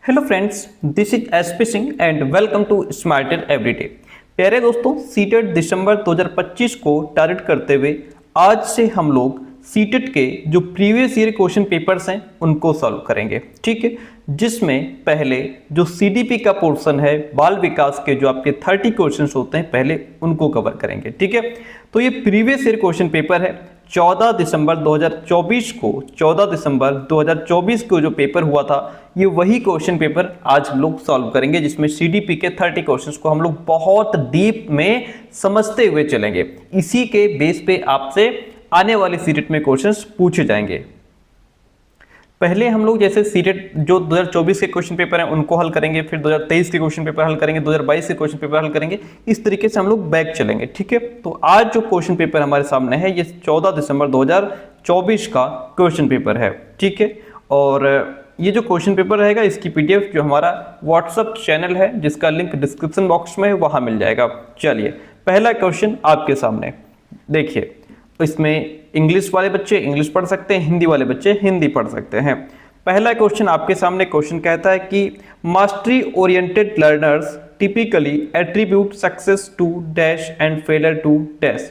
Hello friends, this is SP Singh and welcome to smarter everyday. प्यारे दोस्तों, CTET दिसंबर 2025 को target करते हुए आज से हम लोग सीटेट के जो प्रीवियस ईयर क्वेश्चन पेपर्स हैं उनको सॉल्व करेंगे। ठीक है, जिसमें पहले जो सीडीपी का पोर्शन है, बाल विकास के जो आपके 30 क्वेश्चंस होते हैं पहले उनको कवर करेंगे। ठीक है, तो ये प्रीवियस ईयर क्वेश्चन पेपर है 14 दिसंबर 2024 को। 14 दिसंबर 2024 को जो पेपर हुआ था ये वही क्वेश्चन पेपर आज हम लोग सॉल्व करेंगे, जिसमें सीडीपी के 30 क्वेश्चंस को हम लोग बहुत डीप में समझते हुए चलेंगे। इसी के बेस पे आपसे आने वाले सीटेट में क्वेश्चंस पूछे जाएंगे। पहले हम लोग जैसे सीटेट जो 2024 के क्वेश्चन पेपर हैं उनको हल करेंगे, फिर 2023 के क्वेश्चन पेपर हल करेंगे, 2022 के क्वेश्चन पेपर हल करेंगे। इस तरीके से हम लोग बैक चलेंगे। ठीक है, तो आज जो क्वेश्चन पेपर हमारे सामने है ये 14 दिसंबर 2024 का क्वेश्चन पेपर है। ठीक है, और ये जो क्वेश्चन पेपर रहेगा इसकी पीडीएफ जो हमारा व्हाट्सएप चैनल है जिसका लिंक डिस्क्रिप्शन बॉक्स में है वहां मिल जाएगा। चलिए, पहला क्वेश्चन आपके सामने देखिए। इसमें इंग्लिश वाले बच्चे इंग्लिश पढ़ सकते हैं, हिंदी वाले बच्चे हिंदी पढ़ सकते हैं। पहला क्वेश्चन आपके सामने क्वेश्चन कहता है कि mastery oriented learners typically attribute success to dash and failure to dash,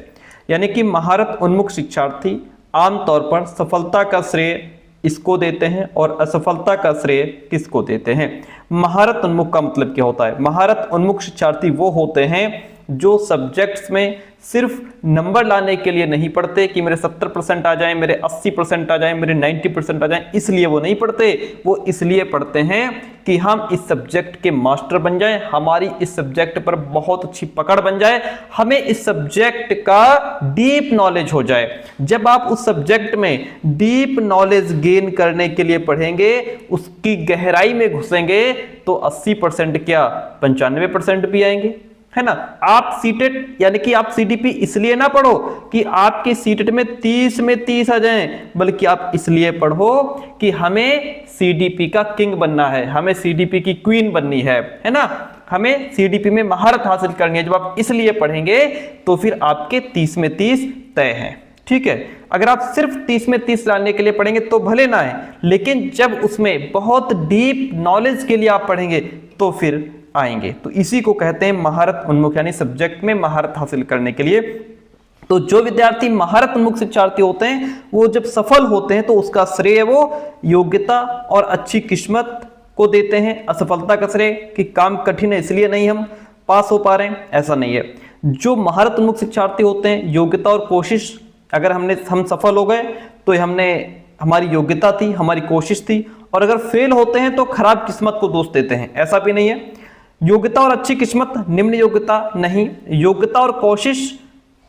यानी कि महारत उन्मुख शिक्षार्थी आमतौर पर सफलता का श्रेय इसको देते हैं और असफलता का श्रेय किसको देते हैं। महारत उन्मुख का मतलब क्या होता है? महारत उन्मुख शिक्षार्थी वो होते हैं जो सब्जेक्ट्स में सिर्फ नंबर लाने के लिए नहीं पढ़ते कि मेरे 70% आ जाएं, मेरे 80% आ जाएं, मेरे 90% आ जाएं, इसलिए वो नहीं पढ़ते। वो इसलिए पढ़ते हैं कि हम इस सब्जेक्ट के मास्टर बन जाएं, हमारी इस सब्जेक्ट पर बहुत अच्छी पकड़ बन जाए, हमें इस सब्जेक्ट का डीप नॉलेज हो जाए। जब आप उस सब्जेक्ट में डीप नॉलेज गेन करने के लिए पढ़ेंगे, उसकी गहराई में घुसेंगे, तो 80% क्या 95% भी आएंगे, है ना। आप सीटेट यानी कि आप सीडीपी इसलिए ना पढ़ो कि आपके सीटेट में 30 में 30 आ जाएं, बल्कि आप इसलिए पढ़ो कि हमें सीडीपी का किंग बनना है, हमें सीडीपी की क्वीन बननी है ना, हमें सीडीपी में महारत हासिल करनी है। जब आप इसलिए पढ़ेंगे तो फिर आपके 30 में 30 तय है। ठीक है, अगर आप सिर्फ 30 में 30 लाने के लिए पढ़ेंगे तो भले ना है, लेकिन जब उसमें बहुत डीप नॉलेज के लिए आप पढ़ेंगे तो फिर आएंगे। तो इसी को कहते हैं महारत उन्मुख, यानी सब्जेक्ट में महारत हासिल करने के लिए। तो जो विद्यार्थी महारत उन्मुख शिक्षार्थी होते हैं वो जब सफल होते हैं तो उसका श्रेय वो योग्यता और अच्छी किस्मत को देते हैं। असफलता का श्रेय कि काम कठिन है इसलिए नहीं हम पास हो पा रहे हैं, ऐसा नहीं है। जो महारत उन्मुख शिक्षार्थी होते हैं, योग्यता और कोशिश, अगर हम सफल हो गए तो हमारी योग्यता थी, हमारी कोशिश थी, और अगर फेल होते हैं तो खराब किस्मत को दोष देते हैं, ऐसा भी नहीं है। योग्यता और अच्छी किस्मत निम्न योग्यता नहीं, योग्यता और कोशिश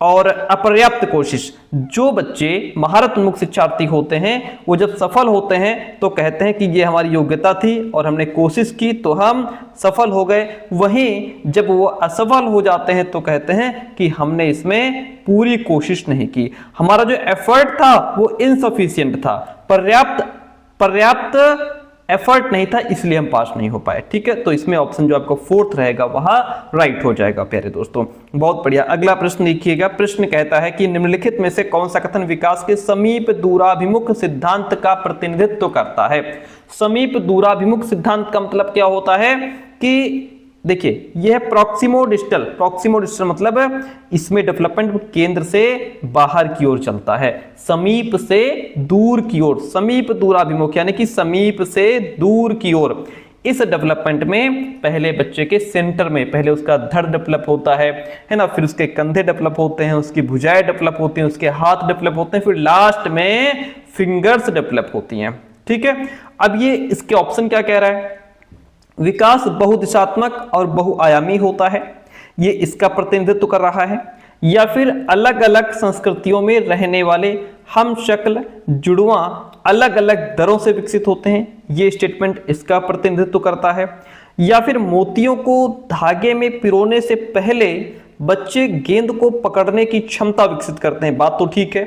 और अपर्याप्त कोशिश। जो बच्चे महारत उन्मुख शिक्षार्थी होते हैं वो जब सफल होते हैं तो कहते हैं कि ये हमारी योग्यता थी और हमने कोशिश की तो हम सफल हो गए। वहीं जब वो असफल हो जाते हैं तो कहते हैं कि हमने इसमें पूरी कोशिश नहीं की, हमारा जो एफर्ट था वो इनसफिशिएंट था, पर्याप्त एफर्ट नहीं था, इसलिए हम पास नहीं हो पाए। ठीक है, तो इसमें ऑप्शन जो आपका फोर्थ रहेगा वहां राइट हो जाएगा। प्यारे दोस्तों, बहुत बढ़िया। अगला प्रश्न देखिएगा। प्रश्न कहता है कि निम्नलिखित में से कौन सा कथन विकास के समीप दूराभिमुख सिद्धांत का प्रतिनिधित्व करता है। समीप दूराभिमुख सिद्धांत का मतलब क्या होता है कि देखिए, यह प्रॉक्सिमो डिस्टल मतलब इसमें डेवलपमेंट केंद्र से बाहर की ओर चलता है, समीप से दूर की ओर, समीप दूराभिमुख यानी कि समीप से दूर की ओर। इस डेवलपमेंट में पहले बच्चे के सेंटर में पहले उसका धड़ डेवलप होता है ना, फिर उसके कंधे डेवलप होते हैं, उसकी भुजाएं डेवलप होती हैं, उसके हाथ डेवलप होते हैं, फिर लास्ट में फिंगर्स डेवलप होती हैं। ठीक है, अब ये इसके ऑप्शन क्या कह रहा है? विकास बहुदिशात्मक और बहुआयामी होता है, ये इसका प्रतिनिधित्व कर रहा है, या फिर अलग अलग संस्कृतियों में रहने वाले हम शक्ल जुड़वा अलग अलग दरों से विकसित होते हैं, ये स्टेटमेंट इसका प्रतिनिधित्व करता है, या फिर मोतियों को धागे में पिरोने से पहले बच्चे गेंद को पकड़ने की क्षमता विकसित करते हैं। बात तो ठीक है,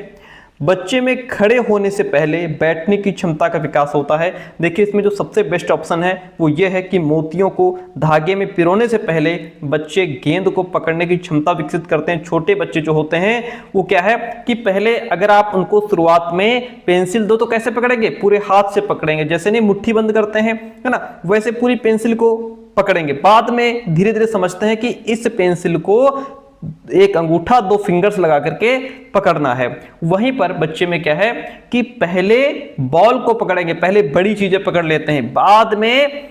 बच्चे में खड़े होने से पहले बैठने की क्षमता का विकास होता है। देखिए इसमें जो सबसे बेस्ट ऑप्शन है वो ये है कि मोतियों को धागे में पिरोने से पहले बच्चे गेंद को पकड़ने की क्षमता विकसित करते हैं। छोटे बच्चे जो होते हैं वो क्या है कि पहले अगर आप उनको शुरुआत में पेंसिल दो तो कैसे पकड़ेंगे, पूरे हाथ से पकड़ेंगे, जैसे नहीं मुट्ठी बंद करते हैं है ना, वैसे पूरी पेंसिल को पकड़ेंगे। बाद में धीरे धीरे समझते हैं कि इस पेंसिल को एक अंगूठा 2 फिंगर्स लगा करके पकड़ना है। वहीं पर बच्चे में क्या है कि पहले बॉल को पकड़ेंगे, पहले बड़ी चीजें पकड़ लेते हैं, बाद में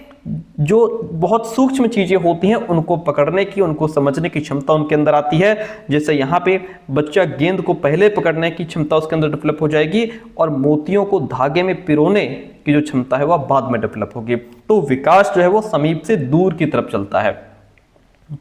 जो बहुत सूक्ष्म चीजें होती हैं उनको पकड़ने की, उनको समझने की क्षमता उनके अंदर आती है। जैसे यहाँ पे बच्चा गेंद को पहले पकड़ने की क्षमता उसके अंदर डेवलप हो जाएगी और मोतियों को धागे में पिरोने की जो क्षमता है वह बाद में डेवलप होगी। तो विकास जो है वो समीप से दूर की तरफ चलता है।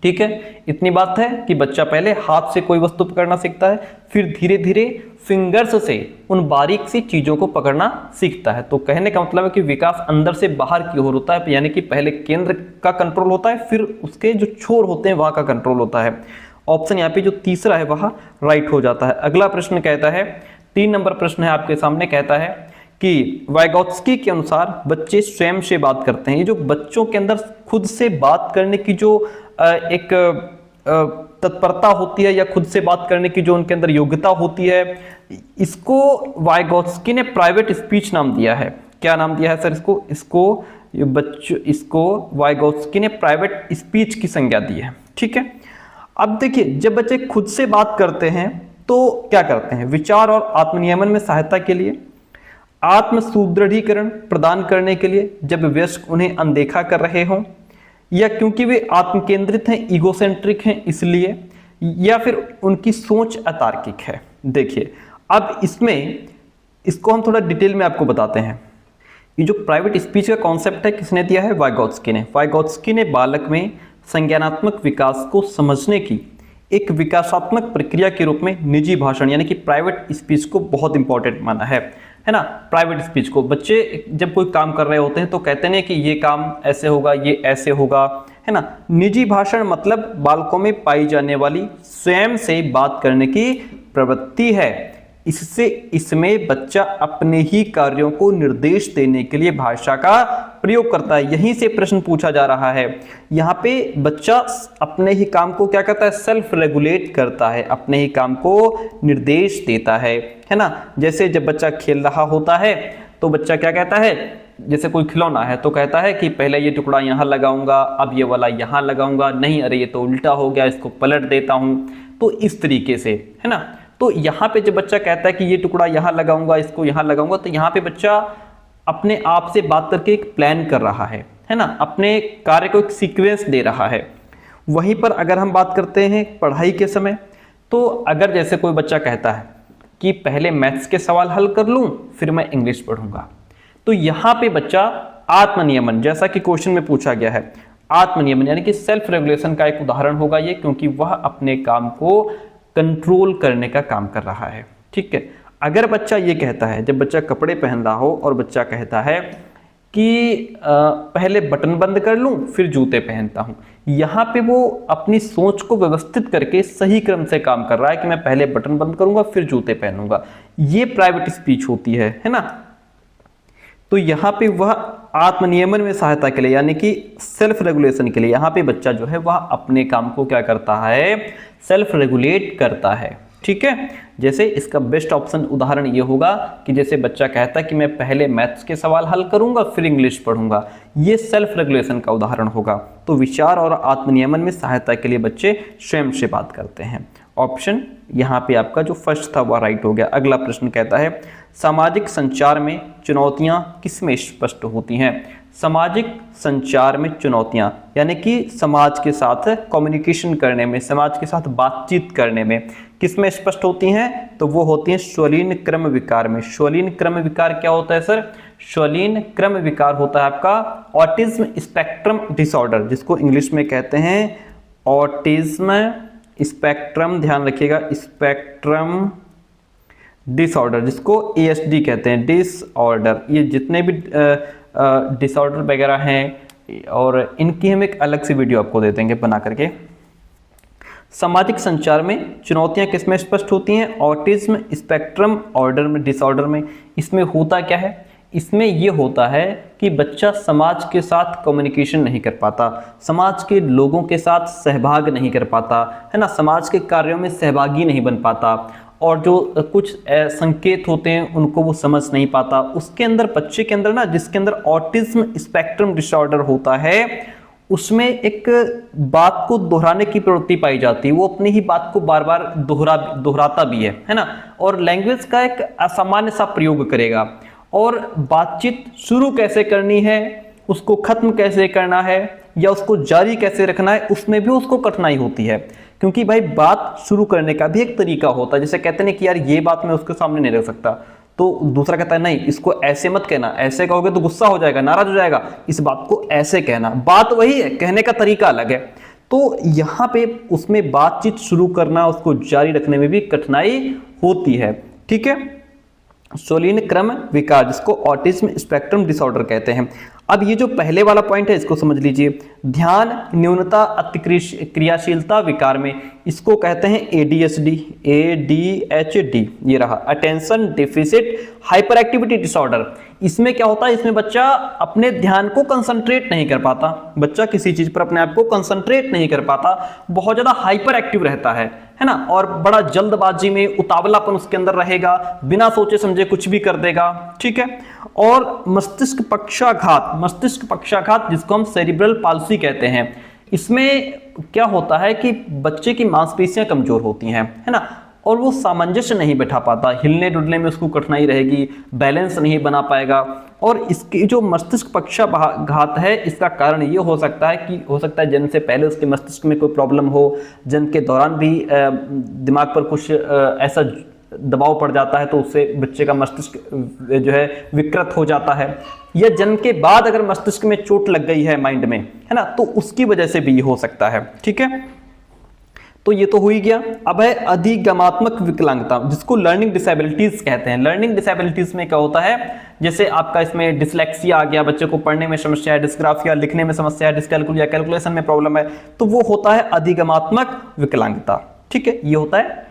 ठीक है, इतनी बात है कि बच्चा पहले हाथ से कोई वस्तु पकड़ना सीखता है, फिर धीरे धीरे फिंगर्स से उन बारीक सी चीजों को पकड़ना सीखता है। तो कहने का मतलब है कि विकास अंदर से बाहर की ओर होता है, यानी कि पहले केंद्र का कंट्रोल होता है, फिर उसके जो छोर होते हैं वहां का कंट्रोल होता है। ऑप्शन यहाँ पे जो तीसरा है वह राइट हो जाता है। अगला प्रश्न कहता है, 3 नंबर प्रश्न है आपके सामने, कहता है कि वाइगोत्स्की के अनुसार बच्चे स्वयं से बात करते हैं। ये जो बच्चों के अंदर खुद से बात करने की जो एक तत्परता होती है या खुद से बात करने की जो उनके अंदर योग्यता होती है, इसको वाइगोत्स्की ने प्राइवेट स्पीच नाम दिया है। क्या नाम दिया है सर इसको वाइगोत्स्की ने प्राइवेट स्पीच की संज्ञा दी है। ठीक है, अब देखिए जब बच्चे खुद से बात करते हैं तो क्या करते हैं, विचार और आत्मनियमन में सहायता के लिए, आत्म सुदृढ़ीकरण प्रदान करने के लिए जब वयस्क उन्हें अनदेखा कर रहे हों, या क्योंकि वे आत्म केंद्रित हैं, ईगोसेंट्रिक हैं इसलिए, या फिर उनकी सोच अतार्किक है। देखिए अब इसको हम थोड़ा डिटेल में आपको बताते हैं। ये जो प्राइवेट स्पीच का कॉन्सेप्ट है किसने दिया है, वाइगोत्स्की ने। वाइगोत्स्की ने बालक में संज्ञानात्मक विकास को समझने की एक विकासात्मक प्रक्रिया के रूप में निजी भाषण यानी कि प्राइवेट स्पीच को बहुत इंपॉर्टेंट माना है ना। प्राइवेट स्पीच को बच्चे जब कोई काम कर रहे होते हैं तो कहते हैं कि ये काम ऐसे होगा, ये ऐसे होगा, है ना। निजी भाषण मतलब बालकों में पाई जाने वाली स्वयं से बात करने की प्रवृत्ति है। इसमें बच्चा अपने ही कार्यों को निर्देश देने के लिए भाषा का प्रयोग करता है। यहीं से प्रश्न पूछा जा रहा है। यहाँ पे बच्चा अपने ही काम को क्या करता है, सेल्फ रेगुलेट करता है, अपने ही काम को निर्देश देता है ना। जैसे जब बच्चा खेल रहा होता है तो बच्चा क्या कहता है, जैसे कोई खिलौना है तो कहता है कि पहले ये टुकड़ा यहाँ लगाऊंगा, अब ये वाला यहाँ लगाऊंगा, नहीं अरे ये तो उल्टा हो गया, इसको पलट देता हूँ। तो इस तरीके से, है ना। तो यहाँ पे जब बच्चा कहता है कि ये टुकड़ा यहाँ लगाऊंगा, इसको यहाँ लगाऊंगा, तो यहाँ पे बच्चा अपने आप से बात करके एक प्लान कर रहा है ना, अपने कार्य को एक सीक्वेंस दे रहा है। वहीं पर अगर हम बात करते हैं पढ़ाई के समय, तो अगर जैसे कोई बच्चा कहता है कि पहले मैथ्स के सवाल हल कर लूँ फिर मैं इंग्लिश पढ़ूंगा, तो यहाँ पे बच्चा आत्मनियमन, जैसा कि क्वेश्चन में पूछा गया है, आत्मनियमन यानी कि सेल्फ रेगुलेशन का एक उदाहरण होगा ये, क्योंकि वह अपने काम को कंट्रोल करने का काम कर रहा है। ठीक है, अगर बच्चा ये कहता है, जब बच्चा कपड़े पहन रहा हो और बच्चा कहता है कि पहले बटन बंद कर लूं फिर जूते पहनता हूं, यहाँ पे वो अपनी सोच को व्यवस्थित करके सही क्रम से काम कर रहा है कि मैं पहले बटन बंद करूंगा फिर जूते पहनूंगा। ये प्राइवेट स्पीच होती है ना। तो यहाँ पे वह आत्मनियमन में सहायता के लिए यानी कि सेल्फ रेगुलेशन के लिए यहाँ पे बच्चा जो है वह अपने काम को क्या करता है, सेल्फ रेगुलेट करता है। ठीक है, जैसे इसका बेस्ट ऑप्शन उदाहरण ये होगा कि जैसे बच्चा कहता है कि मैं पहले मैथ्स के सवाल हल करूंगा फिर इंग्लिश पढ़ूंगा, ये सेल्फ रेगुलेशन का उदाहरण होगा। तो विचार और आत्मनियमन में सहायता के लिए बच्चे स्वयं से बात करते हैं। ऑप्शन यहाँ पे आपका जो फर्स्ट था वह राइट हो गया। अगला प्रश्न कहता है सामाजिक संचार में चुनौतियां किसमें स्पष्ट होती हैं। सामाजिक संचार में चुनौतियां यानी कि समाज के साथ कम्युनिकेशन करने में, समाज के साथ बातचीत करने में किसमें स्पष्ट होती हैं, तो वो होती हैं स्वलीन क्रम विकार में। स्वलीन क्रम विकार क्या होता है सर, स्वलीन क्रम विकार होता है आपका ऑटिज्म स्पेक्ट्रम डिसऑर्डर, जिसको इंग्लिश में कहते हैं ऑटिज्म स्पेक्ट्रम, ध्यान रखिएगा, स्पेक्ट्रम डिसऑर्डर, जिसको ASD कहते हैं, डिसऑर्डर। ये जितने भी डिसऑर्डर वगैरह हैं और इनकी हम एक अलग से वीडियो आपको दे देंगे बना करके। सामाजिक संचार में चुनौतियां किसमें स्पष्ट होती हैं? ऑटिज्म स्पेक्ट्रम ऑर्डर में, डिसऑर्डर में। इसमें होता क्या है? इसमें ये होता है कि बच्चा समाज के साथ कम्युनिकेशन नहीं कर पाता, समाज के लोगों के साथ सहभाग नहीं कर पाता, है ना, समाज के कार्यों में सहभागी नहीं बन पाता, और जो कुछ संकेत होते हैं उनको वो समझ नहीं पाता। उसके अंदर, बच्चे के अंदर ना, जिसके अंदर ऑटिज्म स्पेक्ट्रम डिसऑर्डर होता है, उसमें एक बात को दोहराने की प्रवृत्ति पाई जाती है। वो अपनी ही बात को बार बार दोहराता भी है ना, और लैंग्वेज का एक असामान्य सा प्रयोग करेगा। और बातचीत शुरू कैसे करनी है, उसको खत्म कैसे करना है, या उसको जारी कैसे रखना है, उसमें भी उसको कठिनाई होती है। क्योंकि भाई बात शुरू करने का भी एक तरीका होता है। जैसे कहते हैं कि यार ये बात मैं उसके सामने नहीं रख सकता, तो दूसरा कहता है नहीं, इसको ऐसे मत कहना, ऐसे कहोगे तो गुस्सा हो जाएगा, नाराज हो जाएगा, इस बात को ऐसे कहना। बात वही है, कहने का तरीका अलग है। तो यहाँ पे उसमें बातचीत शुरू करना, उसको जारी रखने में भी कठिनाई होती है। ठीक है, सोलिन क्रम विकार, जिसको ऑटिज्म स्पेक्ट्रम डिसऑर्डर कहते हैं। अब ये जो पहले वाला पॉइंट है इसको समझ लीजिए, ध्यान न्यूनता अति क्रियाशीलता विकार में, इसको कहते हैं ADHD, ADHD, ये रहा, attention deficit hyper activity disorder. इसमें क्या होता है? इसमें बच्चा अपने ध्यान को कंसंट्रेट नहीं कर पाता, बच्चा किसी चीज पर अपने आप को कंसंट्रेट नहीं कर पाता, बहुत ज्यादा हाइपर एक्टिव रहता है ना, और बड़ा जल्दबाजी में उतावलापन उसके अंदर रहेगा, बिना सोचे समझे कुछ भी कर देगा। ठीक है, और मस्तिष्क पक्षाघात जिसको हम सेरिब्रल पाल्सी कहते हैं, इसमें क्या होता है कि बच्चे की मांसपेशियां कमजोर होती हैं, है ना, और वो सामंजस्य नहीं बैठा पाता, हिलने डुलने में उसको कठिनाई रहेगी, बैलेंस नहीं बना पाएगा। और इसकी जो मस्तिष्क पक्षाघात है, इसका कारण ये हो सकता है जन्म से पहले उसके मस्तिष्क में कोई प्रॉब्लम हो, जन्म के दौरान भी दिमाग पर कुछ ऐसा दबाव पड़ जाता है तो उससे बच्चे का मस्तिष्क जो है विकृत हो जाता है, या जन्म के बाद अगर मस्तिष्क में चोट लग गई है माइंड में, है ना, तो उसकी वजह से भी हो सकता है। ठीक है, तो ये तो हो ही गया। अब है अधिगमात्मक विकलांगता, जिसको लर्निंग डिसेबिलिटीज कहते हैं। लर्निंग डिसेबिलिटीज में क्या होता है? जैसे आपका इसमें डिसलेक्सिया आ गया, बच्चे को पढ़ने में समस्या है, डिस्ग्राफिया लिखने में समस्या है, डिस्कैलकुलिया कैलकुलेशन में प्रॉब्लम है, तो वो होता है अधिगमात्मक विकलांगता। ठीक है, ये होता है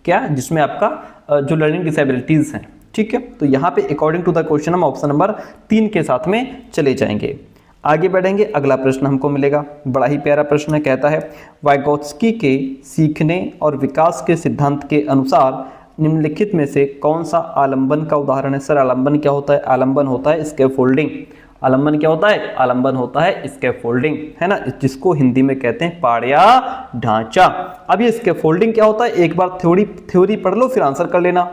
क्या, जिसमें आपका जो लर्निंग डिसेबिलिटीज हैं। ठीक है, तो यहाँ पे अकॉर्डिंग टू द क्वेश्चन हम ऑप्शन नंबर 3 के साथ में चले जाएंगे। आगे बढ़ेंगे, अगला प्रश्न हमको मिलेगा, बड़ा ही प्यारा प्रश्न है। कहता है वाइगोत्स्की के सीखने और विकास के सिद्धांत के अनुसार निम्नलिखित में से कौन सा आलंबन का उदाहरण है? सर आलंबन क्या होता है? आलंबन होता है स्कैफोल्डिंग। आलंबन क्या होता है? आलंबन होता है स्कैफोल्डिंग, है ना, जिसको हिंदी में कहते हैं पाड़िया ढांचा। अब ये स्कैफोल्डिंग क्या होता है? एक बार थ्योरी पढ़ लो फिर आंसर कर लेना।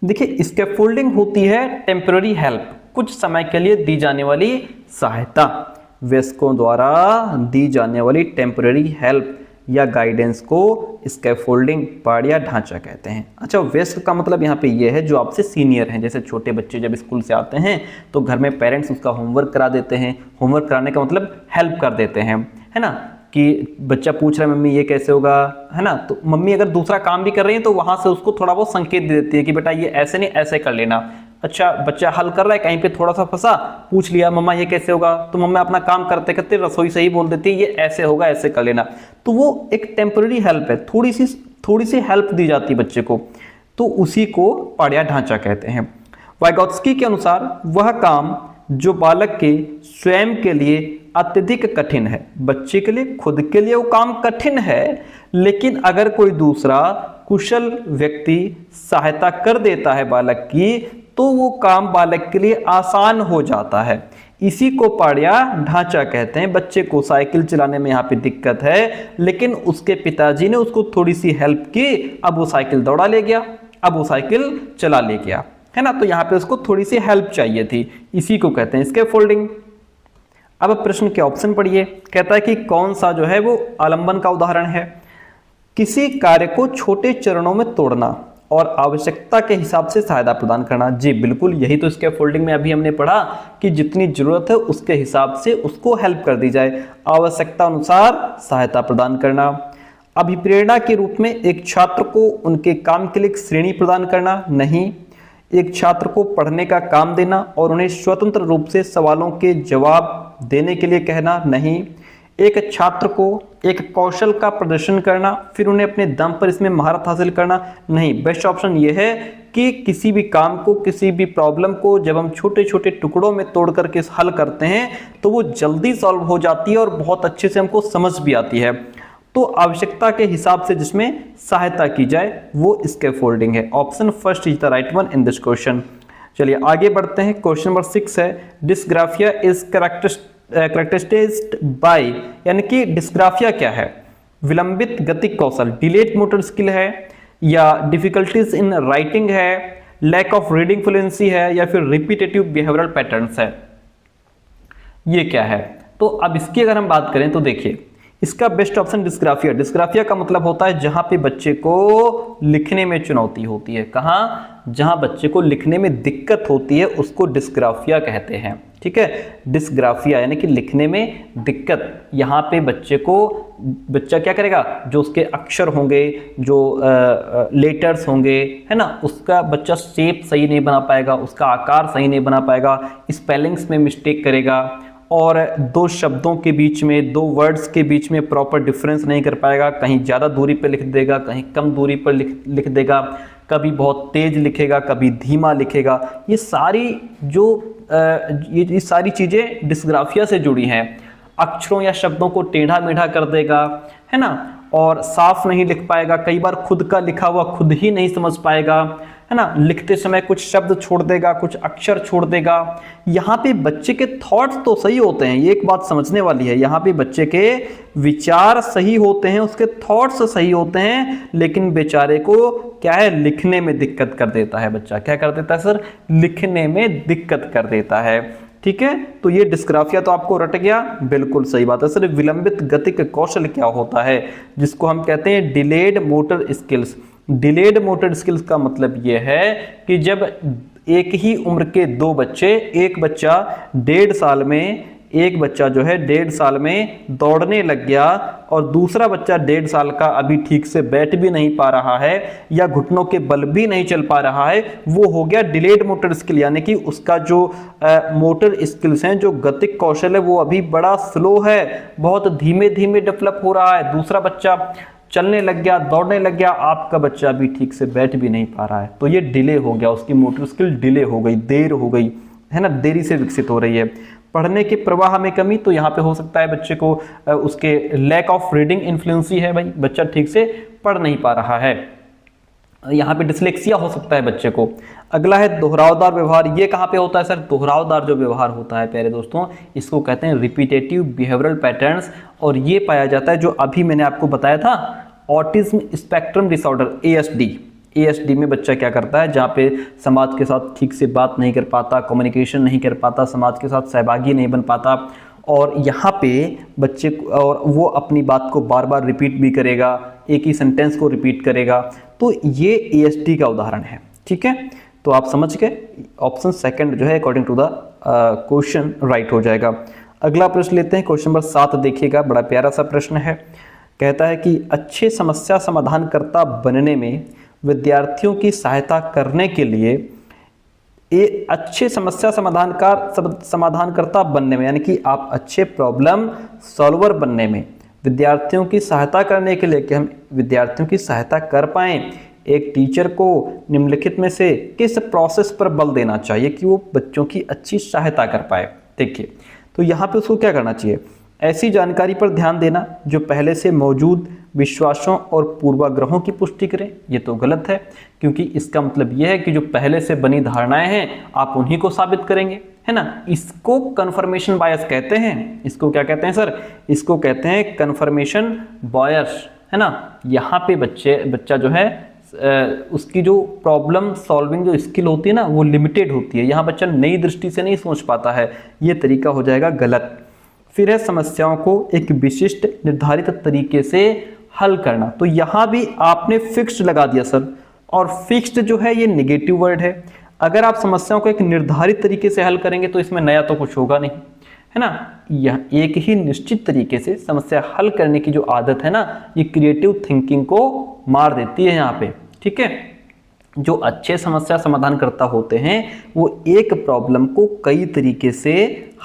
देखिए, स्कैफोल्डिंग होती है टेम्पररी हेल्प, कुछ समय के लिए दी जाने वाली सहायता, वयस्कों द्वारा दी जाने वाली टेम्पररी हेल्प या गाइडेंस को स्कैफोल्डिंग पाड़िया ढांचा कहते हैं। अच्छा, वयस्क का मतलब यहाँ पे ये है जो आपसे सीनियर हैं। जैसे छोटे बच्चे जब स्कूल से आते हैं तो घर में पेरेंट्स उसका होमवर्क करा देते हैं, होमवर्क कराने का मतलब हेल्प कर देते हैं, है ना, कि बच्चा पूछ रहा है मम्मी ये कैसे होगा, है ना, तो मम्मी अगर दूसरा काम भी कर रही है तो वहां से उसको थोड़ा बहुत संकेत दे देती है कि बेटा ये ऐसे नहीं ऐसे कर लेना। अच्छा, बच्चा हल कर रहा है, कहीं पे थोड़ा सा फंसा, पूछ लिया मम्मा ये कैसे होगा, तो मम्मा अपना काम करते करते रसोई से ही बोल देती है ये ऐसे होगा, ऐसे कर लेना। तो वो एक टेम्पररी हेल्प है, थोड़ी सी हेल्प दी जाती है बच्चे को, तो उसी को पाड़िया ढांचा कहते हैं। वाइगोत्स्की के अनुसार वह काम जो बालक के स्वयं के लिए अत्यधिक कठिन है, बच्चे के लिए खुद के लिए वो काम कठिन है, लेकिन अगर कोई दूसरा कुशल व्यक्ति सहायता कर देता है बालक की, तो वो काम बालक के लिए आसान हो जाता है। इसी को पाड़िया ढांचा कहते हैं। बच्चे को साइकिल चलाने में यहाँ पे दिक्कत है, लेकिन उसके पिताजी ने उसको थोड़ी सी हेल्प की, अब वो साइकिल दौड़ा ले गया, अब वो साइकिल चला ले गया, है ना, तो यहाँ पे उसको थोड़ी सी हेल्प चाहिए थी, इसी को कहते हैं स्कैफोल्डिंग। अब प्रश्न के ऑप्शन पढ़िए, कहता है कि कौन सा जो है वो आलंबन का उदाहरण है? किसी कार्य को छोटे चरणों में तोड़ना और आवश्यकता के हिसाब से सहायता प्रदान करना। जी बिल्कुल, यही तो स्कैफोल्डिंग में अभी हमने पढ़ा कि जितनी जरूरत है उसके हिसाब से उसको हेल्प कर दी जाए, आवश्यकता अनुसार सहायता प्रदान करना। अभिप्रेरणा के रूप में एक छात्र को उनके काम के लिए एक श्रेणी प्रदान करना, नहीं। एक छात्र को पढ़ने का काम देना और उन्हें स्वतंत्र रूप से सवालों के जवाब देने के लिए कहना, नहीं। एक छात्र को एक कौशल का प्रदर्शन करना, फिर उन्हें अपने दम पर इसमें महारत हासिल करना, नहीं। बेस्ट ऑप्शन ये है कि किसी भी काम को, किसी भी प्रॉब्लम को जब हम छोटे छोटे टुकड़ों में तोड़ करके हल करते हैं तो वो जल्दी सॉल्व हो जाती है और बहुत अच्छे से हमको समझ भी आती है। तो आवश्यकता के हिसाब से जिसमें सहायता की जाए वो स्कैफोल्डिंग है। Option first is the right one in this question. चलिए आगे बढ़ते हैं। क्वेश्चन नंबर 6 है, डिस्ग्राफिया इज कैरेक्टराइज्ड बाय, यानी कि डिस्ग्राफिया क्या है? विलंबित गतिक कौशल, डिलेड मोटर स्किल है, या डिफिकल्टीज इन राइटिंग है, लैक ऑफ रीडिंग फ्लुएंसी है, या फिर रिपीटेटिव बिहेवियरल पैटर्न्स है। ये क्या है? तो अब इसकी अगर हम बात करें तो देखिए, इसका बेस्ट ऑप्शन डिस्ग्राफिया। डिस्ग्राफिया का मतलब होता है जहां पे बच्चे को लिखने में चुनौती होती है। कहाँ? जहां बच्चे को लिखने में दिक्कत होती है उसको डिस्ग्राफिया कहते हैं। ठीक है, डिस्ग्राफिया यानी कि लिखने में दिक्कत। यहाँ पे बच्चा क्या करेगा? जो उसके अक्षर होंगे, जो लेटर्स होंगे, है ना, उसका बच्चा शेप सही नहीं बना पाएगा, उसका आकार सही नहीं बना पाएगा, स्पेलिंग्स में मिस्टेक करेगा, और दो शब्दों के बीच में, दो वर्ड्स के बीच में प्रॉपर डिफरेंस नहीं कर पाएगा। कहीं ज़्यादा दूरी पर लिख देगा, कहीं कम दूरी पर लिख देगा, कभी बहुत तेज लिखेगा, कभी धीमा लिखेगा। ये सारी चीज़ें डिस्ग्राफिया से जुड़ी हैं। अक्षरों या शब्दों को टेढ़ा मेढ़ा कर देगा, है ना, और साफ नहीं लिख पाएगा। कई बार खुद का लिखा हुआ खुद ही नहीं समझ पाएगा, है ना, लिखते समय कुछ शब्द छोड़ देगा, कुछ अक्षर छोड़ देगा। यहाँ पे बच्चे के थॉट्स तो सही होते हैं, ये एक बात समझने वाली है। यहाँ पे बच्चे के विचार सही होते हैं, उसके थॉट्स सही होते हैं, लेकिन बेचारे को क्या है? लिखने में दिक्कत कर देता है। बच्चा क्या कर देता है सर? लिखने में दिक्कत कर देता है। ठीक है, तो ये डिस्ग्राफिया तो आपको रट गया, बिल्कुल सही बात है सर। विलंबित गतिक कौशल क्या होता है? जिसको हम कहते हैं delayed motor skills. Delayed motor skills का मतलब यह है कि जब एक ही उम्र के दो बच्चे, एक बच्चा 1.5 साल में दौड़ने लग गया और दूसरा बच्चा 1.5 साल का अभी ठीक से बैठ भी नहीं पा रहा है या घुटनों के बल भी नहीं चल पा रहा है, वो हो गया डिलेड मोटर स्किल। यानी कि उसका जो मोटर स्किल्स हैं, जो गतिक कौशल है, वो अभी बड़ा स्लो है, बहुत धीमे धीमे डेवलप हो रहा है। दूसरा बच्चा चलने लग गया, दौड़ने लग गया, आपका बच्चा अभी ठीक से बैठ भी नहीं पा रहा है, तो ये डिले हो गया, उसकी मोटर स्किल डिले हो गई, देर हो गई, है ना, देरी से विकसित हो रही है। पढ़ने के प्रवाह में कमी, तो यहाँ पे हो सकता है बच्चे को उसके लैक ऑफ रीडिंग इन्फ्लुएंसी है, भाई बच्चा ठीक से पढ़ नहीं पा रहा है। यहाँ पे डिसलेक्सिया हो सकता है बच्चे को। अगला है दोहरावदार व्यवहार। ये कहाँ पे होता है सर? दोहरावदार जो व्यवहार होता है प्यारे दोस्तों, इसको कहते हैं रिपीटेटिव बिहेवियरल पैटर्न्स, और ये पाया जाता है जो अभी मैंने आपको बताया था, ऑटिज्म स्पेक्ट्रम डिसऑर्डर, ASD में बच्चा क्या करता है? जहाँ पे समाज के साथ ठीक से बात नहीं कर पाता, कम्युनिकेशन नहीं कर पाता, समाज के साथ सहभागी नहीं बन पाता, और यहाँ पे बच्चे और वो अपनी बात को बार बार रिपीट भी करेगा, एक ही सेंटेंस को रिपीट करेगा, तो ये ASD का उदाहरण है। ठीक है, तो आप समझ गए, ऑप्शन सेकंड जो है according to the question right हो जाएगा। अगला प्रश्न लेते हैं, क्वेश्चन नंबर 7 देखिएगा, बड़ा प्यारा सा प्रश्न है। कहता है कि अच्छे समस्या समाधानकर्ता बनने में विद्यार्थियों की सहायता करने के लिए अच्छे समस्या समाधानकर्ता बनने में, यानी कि आप अच्छे प्रॉब्लम सॉल्वर बनने में विद्यार्थियों की सहायता करने के लिए, कि हम विद्यार्थियों की सहायता कर पाएं, एक टीचर को निम्नलिखित में से किस प्रोसेस पर बल देना चाहिए कि वो बच्चों की अच्छी सहायता कर पाए? देखिए, तो यहाँ पे उसको क्या करना चाहिए? ऐसी जानकारी पर ध्यान देना जो पहले से मौजूद विश्वासों और पूर्वाग्रहों की पुष्टि करें। ये तो गलत है, क्योंकि इसका मतलब यह है कि जो पहले से बनी धारणाएं हैं आप उन्हीं को साबित करेंगे, है ना। इसको कन्फर्मेशन बायस कहते हैं। इसको क्या कहते हैं सर? इसको कहते हैं कन्फर्मेशन बायस, है ना। यहाँ पे बच्चा जो है उसकी जो प्रॉब्लम सॉल्विंग जो स्किल होती है ना, वो लिमिटेड होती है। यहाँ बच्चा नई दृष्टि से नहीं सोच पाता है, ये तरीका हो जाएगा गलत। फिर है समस्याओं को एक विशिष्ट निर्धारित तरीके से हल करना। तो यहाँ भी आपने फिक्स्ड लगा दिया सर, और फिक्स्ड जो है ये नेगेटिव वर्ड है। अगर आप समस्याओं को एक निर्धारित तरीके से हल करेंगे तो इसमें नया तो कुछ होगा नहीं, है ना। यह एक ही निश्चित तरीके से समस्या हल करने की जो आदत है ना, ये क्रिएटिव थिंकिंग को मार देती है यहाँ पे। ठीक है, जो अच्छे समस्या समाधान करता होते हैं वो एक प्रॉब्लम को कई तरीके से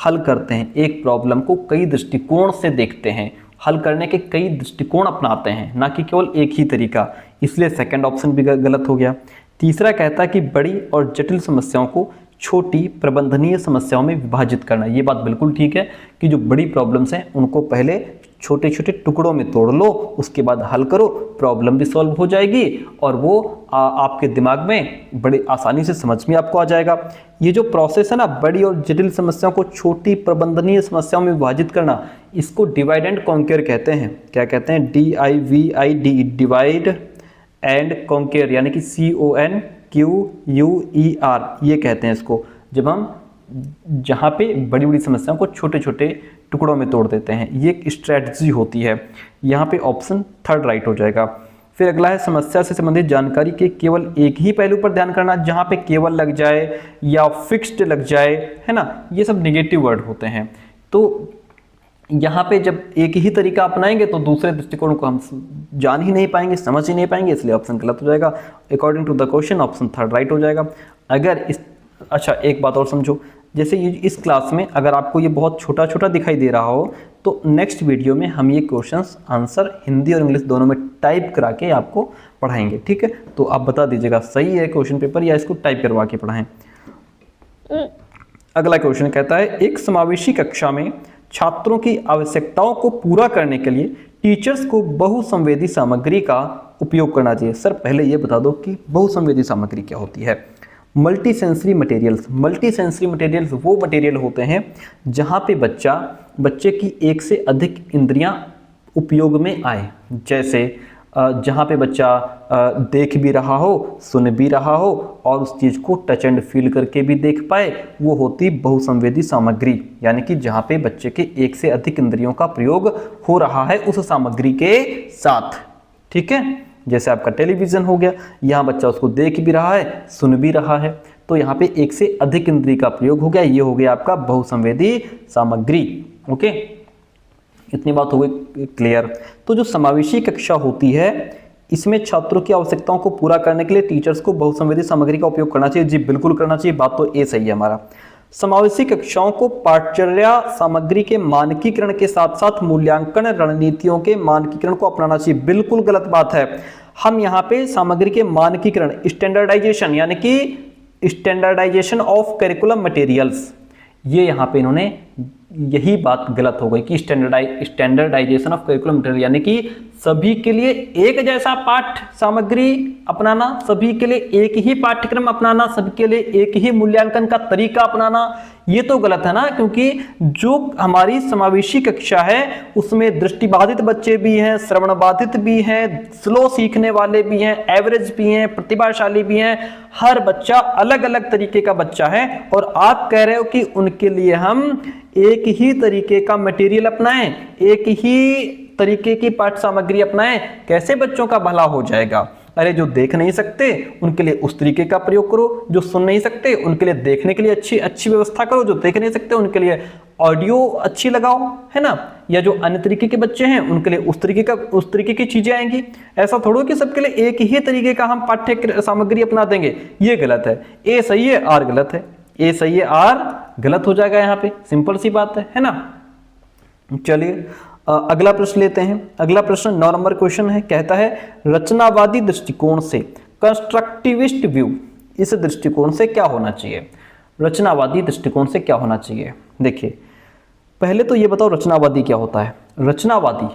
हल करते हैं, एक प्रॉब्लम को कई दृष्टिकोण से देखते हैं, हल करने के कई दृष्टिकोण अपनाते हैं, ना कि केवल एक ही तरीका। इसलिए सेकंड ऑप्शन भी गलत हो गया। तीसरा कहता है कि बड़ी और जटिल समस्याओं को छोटी प्रबंधनीय समस्याओं में विभाजित करना। ये बात बिल्कुल ठीक है कि जो बड़ी प्रॉब्लम्स हैं उनको पहले छोटे छोटे टुकड़ों में तोड़ लो, उसके बाद हल करो, प्रॉब्लम भी सॉल्व हो जाएगी और वो आपके दिमाग में बड़ी आसानी से समझ में आपको आ जाएगा। ये जो प्रोसेस है ना, बड़ी और जटिल समस्याओं को छोटी प्रबंधनीय समस्याओं में विभाजित करना, इसको डिवाइड एंड कॉन्कर कहते हैं। क्या कहते हैं? DIVID, डिवाइड एंड कॉन्कर, यानी कि CONQUER, ये कहते हैं इसको, जब हम जहाँ पे बड़ी बड़ी समस्याओं को छोटे छोटे टुकड़ों में तोड़ देते हैं। ये एक स्ट्रैटेजी होती है। यहाँ पे ऑप्शन थर्ड राइट हो जाएगा। फिर अगला है समस्या से संबंधित जानकारी के केवल एक ही पहलू पर ध्यान करना। जहाँ पे केवल लग जाए या फिक्स्ड लग जाए, है ना, ये सब नेगेटिव वर्ड होते हैं। तो यहाँ पे जब एक ही तरीका अपनाएंगे तो दूसरे दृष्टिकोण को हम जान ही नहीं पाएंगे, समझ ही नहीं पाएंगे, इसलिए ऑप्शन गलत हो जाएगा। According to the question option third right हो जाएगा। अगर इस अच्छा एक बात और समझो, जैसे ये इस क्लास में अगर आपको ये बहुत छोटा छोटा दिखाई दे रहा हो तो नेक्स्ट वीडियो में हम ये क्वेश्चंस आंसर हिंदी और इंग्लिश दोनों में टाइप करा के आपको पढ़ाएंगे, ठीक है? तो आप बता दीजिएगा सही है क्वेश्चन पेपर या इसको टाइप करवा के पढ़ाएं। अगला क्वेश्चन कहता है, एक समावेशी कक्षा में छात्रों की आवश्यकताओं को पूरा करने के लिए टीचर्स को बहुसंवेदी सामग्री का उपयोग करना चाहिए। सर पहले ये बता दो कि बहुसंवेदी सामग्री क्या होती है? मल्टी सेंसरी मटेरियल्स वो मटेरियल होते हैं जहाँ पे बच्चे की एक से अधिक इंद्रियां उपयोग में आए। जैसे जहाँ पे बच्चा देख भी रहा हो, सुन भी रहा हो और उस चीज़ को टच एंड फील करके भी देख पाए, वो होती बहुसंवेदी सामग्री। यानी कि जहाँ पे बच्चे के एक से अधिक इंद्रियों का प्रयोग हो रहा है उस सामग्री के साथ, ठीक है? जैसे आपका टेलीविज़न हो गया, यहाँ बच्चा उसको देख भी रहा है, सुन भी रहा है, तो यहाँ पे एक से अधिक इंद्रिय का प्रयोग हो गया, ये हो गया आपका बहुसंवेदी सामग्री। ओके, इतनी बात हो गई क्लियर। तो जो समावेशी कक्षा होती है इसमें छात्रों की आवश्यकताओं को पूरा करने के लिए टीचर्स को बहुसंवेदी सामग्री का उपयोग करना चाहिए। जी बिल्कुल करना चाहिए, बात तो ये सही है हमारा। समावेशी कक्षाओं को पाठचर्या सामग्री के मानकीकरण के साथ साथ मूल्यांकन रणनीतियों के मानकीकरण को अपनाना चाहिए। बिल्कुल गलत बात है। हम यहाँ पे सामग्री के मानकीकरण, स्टैंडर्डाइजेशन, यानी कि स्टैंडर्डाइजेशन ऑफ करिकुलम मटेरियल्स, ये यहाँ पे इन्होंने यही बात गलत हो गई कि स्टैंडर्डाइजेशन ऑफ करिकुलम मटेरियल, यानी कि सभी के लिए एक जैसा पाठ सामग्री अपनाना, सभी के लिए एक ही पाठ्यक्रम अपनाना, सभी के लिए एक ही मूल्यांकन का तरीका अपनाना, ये तो गलत है ना। क्योंकि जो हमारी समावेशी कक्षा है उसमें दृष्टिबाधित बच्चे भी हैं, श्रवण बाधित भी हैं, स्लो सीखने वाले भी हैं, एवरेज भी हैं, प्रतिभाशाली भी हैं। हर बच्चा अलग अलग तरीके का बच्चा है और आप कह रहे हो कि उनके लिए हम एक ही तरीके का मटेरियल अपनाएं, एक ही तरीके की पाठ सामग्री अपनाएं, कैसे बच्चों का भला हो जाएगा? अरे जो देख नहीं सकते उनके लिए उस तरीके का प्रयोग करो, जो सुन नहीं सकते उनके लिए देखने के लिए अच्छी व्यवस्था करो, जो देख नहीं सकते उनके लिए ऑडियो अच्छी लगाओ, है ना? या जो अन्य तरीके के बच्चे हैं उनके लिए उस तरीके की चीजें आएंगी। ऐसा थोड़ा कि सबके लिए एक ही तरीके का हम पाठ्य सामग्री अपना देंगे, ये गलत है। ए सही है, आर गलत है। ए सही है, आर गलत हो जाएगा यहाँ पे, सिंपल सी बात है ना? चलिए अगला प्रश्न लेते हैं। अगला प्रश्न 9 नंबर क्वेश्चन है, कहता है रचनावादी दृष्टिकोण से कंस्ट्रक्टिविस्ट व्यू, इस दृष्टिकोण से क्या होना चाहिए? रचनावादी दृष्टिकोण से क्या होना चाहिए? देखिए पहले तो ये बताओ रचनावादी क्या होता है? रचनावादी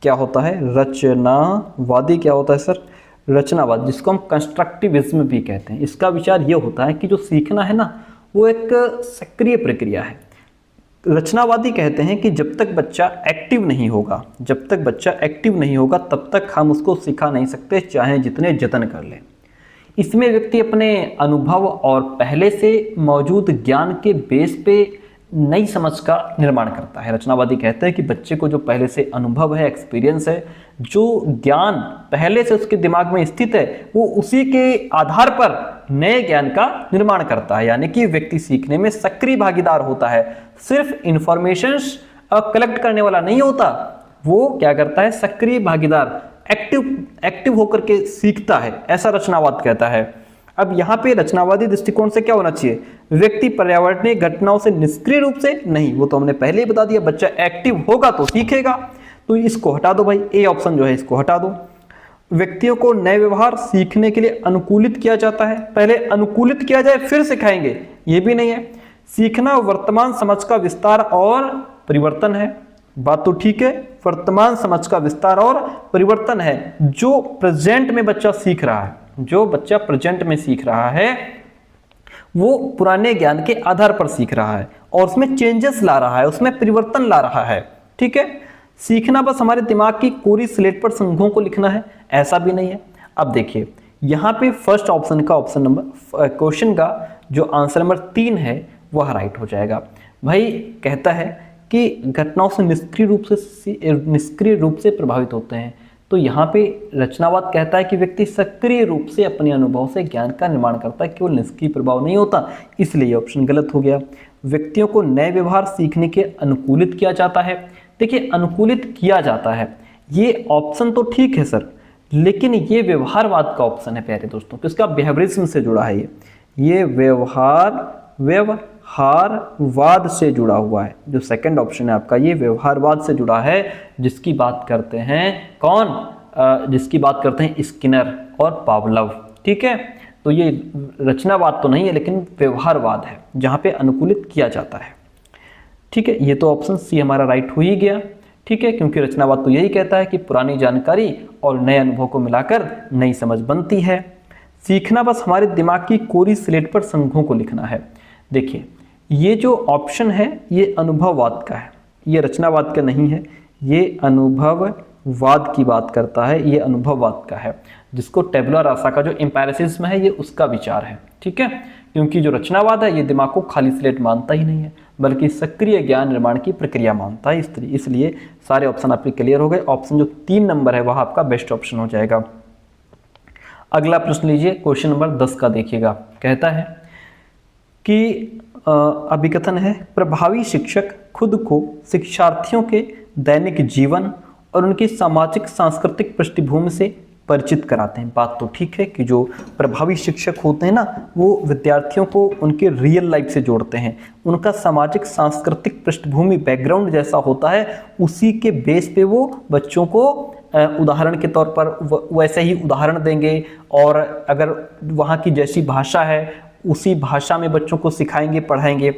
क्या होता है? रचनावादी क्या होता है सर? रचनावाद, जिसको हम कंस्ट्रक्टिविज्म भी कहते हैं, इसका विचार ये होता है कि जो सीखना है ना वो एक सक्रिय प्रक्रिया है। रचनावादी कहते हैं कि जब तक बच्चा एक्टिव नहीं होगा तब तक हम उसको सिखा नहीं सकते, चाहे जितने जतन कर लें। इसमें व्यक्ति अपने अनुभव और पहले से मौजूद ज्ञान के बेस पे नई समझ का निर्माण करता है। रचनावादी कहते हैं कि बच्चे को जो पहले से अनुभव है, एक्सपीरियंस है, जो ज्ञान पहले से उसके दिमाग में स्थित है, वो उसी के आधार पर नए ज्ञान का निर्माण करता है। यानी कि व्यक्ति सीखने में सक्रिय भागीदार होता है, सिर्फ इंफॉर्मेशंस कलेक्ट करने वाला नहीं होता। वो क्या करता है? सक्रिय भागीदार, एक्टिव होकर के सीखता है, ऐसा रचनावाद कहता है। अब यहाँ पे रचनावादी दृष्टिकोण से क्या होना चाहिए, व्यक्ति पर्यावरणीय घटनाओं से निष्क्रिय रूप से नहीं, वो तो हमने पहले ही बता दिया, बच्चा एक्टिव होगा तो सीखेगा, तो इसको हटा दो भाई, ए ऑप्शन जो है इसको हटा दो। व्यक्तियों को नए व्यवहार सीखने के लिए अनुकूलित किया जाता है, पहले अनुकूलित किया जाए फिर सिखाएंगे, ये भी नहीं है। सीखना वर्तमान समझ का विस्तार और परिवर्तन है, बात तो ठीक है, वर्तमान समझ का विस्तार और परिवर्तन है। जो प्रेजेंट में बच्चा सीख रहा है, जो बच्चा प्रेजेंट में सीख रहा है वो पुराने ज्ञान के आधार पर सीख रहा है और उसमें चेंजेस ला रहा है, उसमें परिवर्तन ला रहा है, ठीक है। सीखना बस हमारे दिमाग की कोरी स्लेट पर संघों को लिखना है, ऐसा भी नहीं है। अब देखिए यहाँ पे फर्स्ट ऑप्शन का क्वेश्चन का जो आंसर नंबर 3 है वह राइट हो जाएगा। भाई कहता है कि घटनाओं से निष्क्रिय रूप से प्रभावित होते हैं, तो यहाँ पे रचनावाद कहता है कि व्यक्ति सक्रिय रूप से अपने अनुभव से ज्ञान का निर्माण करता है, केवल निष्क्रिय प्रभाव नहीं होता, इसलिए ऑप्शन गलत हो गया। व्यक्तियों को नए व्यवहार सीखने के अनुकूलित किया जाता है, देखिए अनुकूलित किया जाता है ये ऑप्शन तो ठीक है सर, लेकिन ये व्यवहारवाद का ऑप्शन है प्यारे दोस्तों, किसका, बिहेवियरिज्म से जुड़ा है ये व्यवहारवाद से जुड़ा हुआ है। जो सेकंड ऑप्शन है आपका ये व्यवहारवाद से जुड़ा है, जिसकी बात करते हैं कौन, जिसकी बात करते हैं स्किनर और पावलोव, ठीक है। तो ये रचनावाद तो नहीं है लेकिन व्यवहारवाद है जहाँ पे अनुकूलित किया जाता है, ठीक है। ये तो ऑप्शन सी हमारा राइट हो ही गया, ठीक है, क्योंकि रचनावाद तो यही कहता है कि पुरानी जानकारी और नए अनुभव को मिलाकर नई समझ बनती है। सीखना बस हमारे दिमाग की कोरी स्लेट पर संघों को लिखना है। देखिए ये जो ऑप्शन है ये अनुभववाद का है, ये रचनावाद का नहीं है, ये अनुभववाद की बात करता है, ये अनुभववाद का है, जिसको टेबुला रासा का जो एम्पिरिसिज्म है ये उसका विचार है, ठीक है। क्योंकि जो रचनावाद है ये दिमाग को खाली स्लेट मानता ही नहीं है, बल्कि सक्रिय ज्ञान निर्माण की प्रक्रिया मानता है, इसलिए सारे ऑप्शन आपके क्लियर हो गए। ऑप्शन जो 3 नंबर है वह आपका बेस्ट ऑप्शन हो जाएगा। अगला प्रश्न लीजिए, क्वेश्चन नंबर 10 का देखिएगा। कहता है कि अभिकथन है, प्रभावी शिक्षक खुद को शिक्षार्थियों के दैनिक जीवन और उनकी सामाजिक सांस्कृतिक पृष्ठभूमि से परिचित कराते हैं। बात तो ठीक है कि जो प्रभावी शिक्षक होते हैं ना वो विद्यार्थियों को उनके रियल लाइफ से जोड़ते हैं, उनका सामाजिक सांस्कृतिक पृष्ठभूमि बैकग्राउंड जैसा होता है उसी के बेस पे वो बच्चों को उदाहरण के तौर पर वैसे ही उदाहरण देंगे, और अगर वहाँ की जैसी भाषा है उसी भाषा में बच्चों को सिखाएंगे पढ़ाएंगे।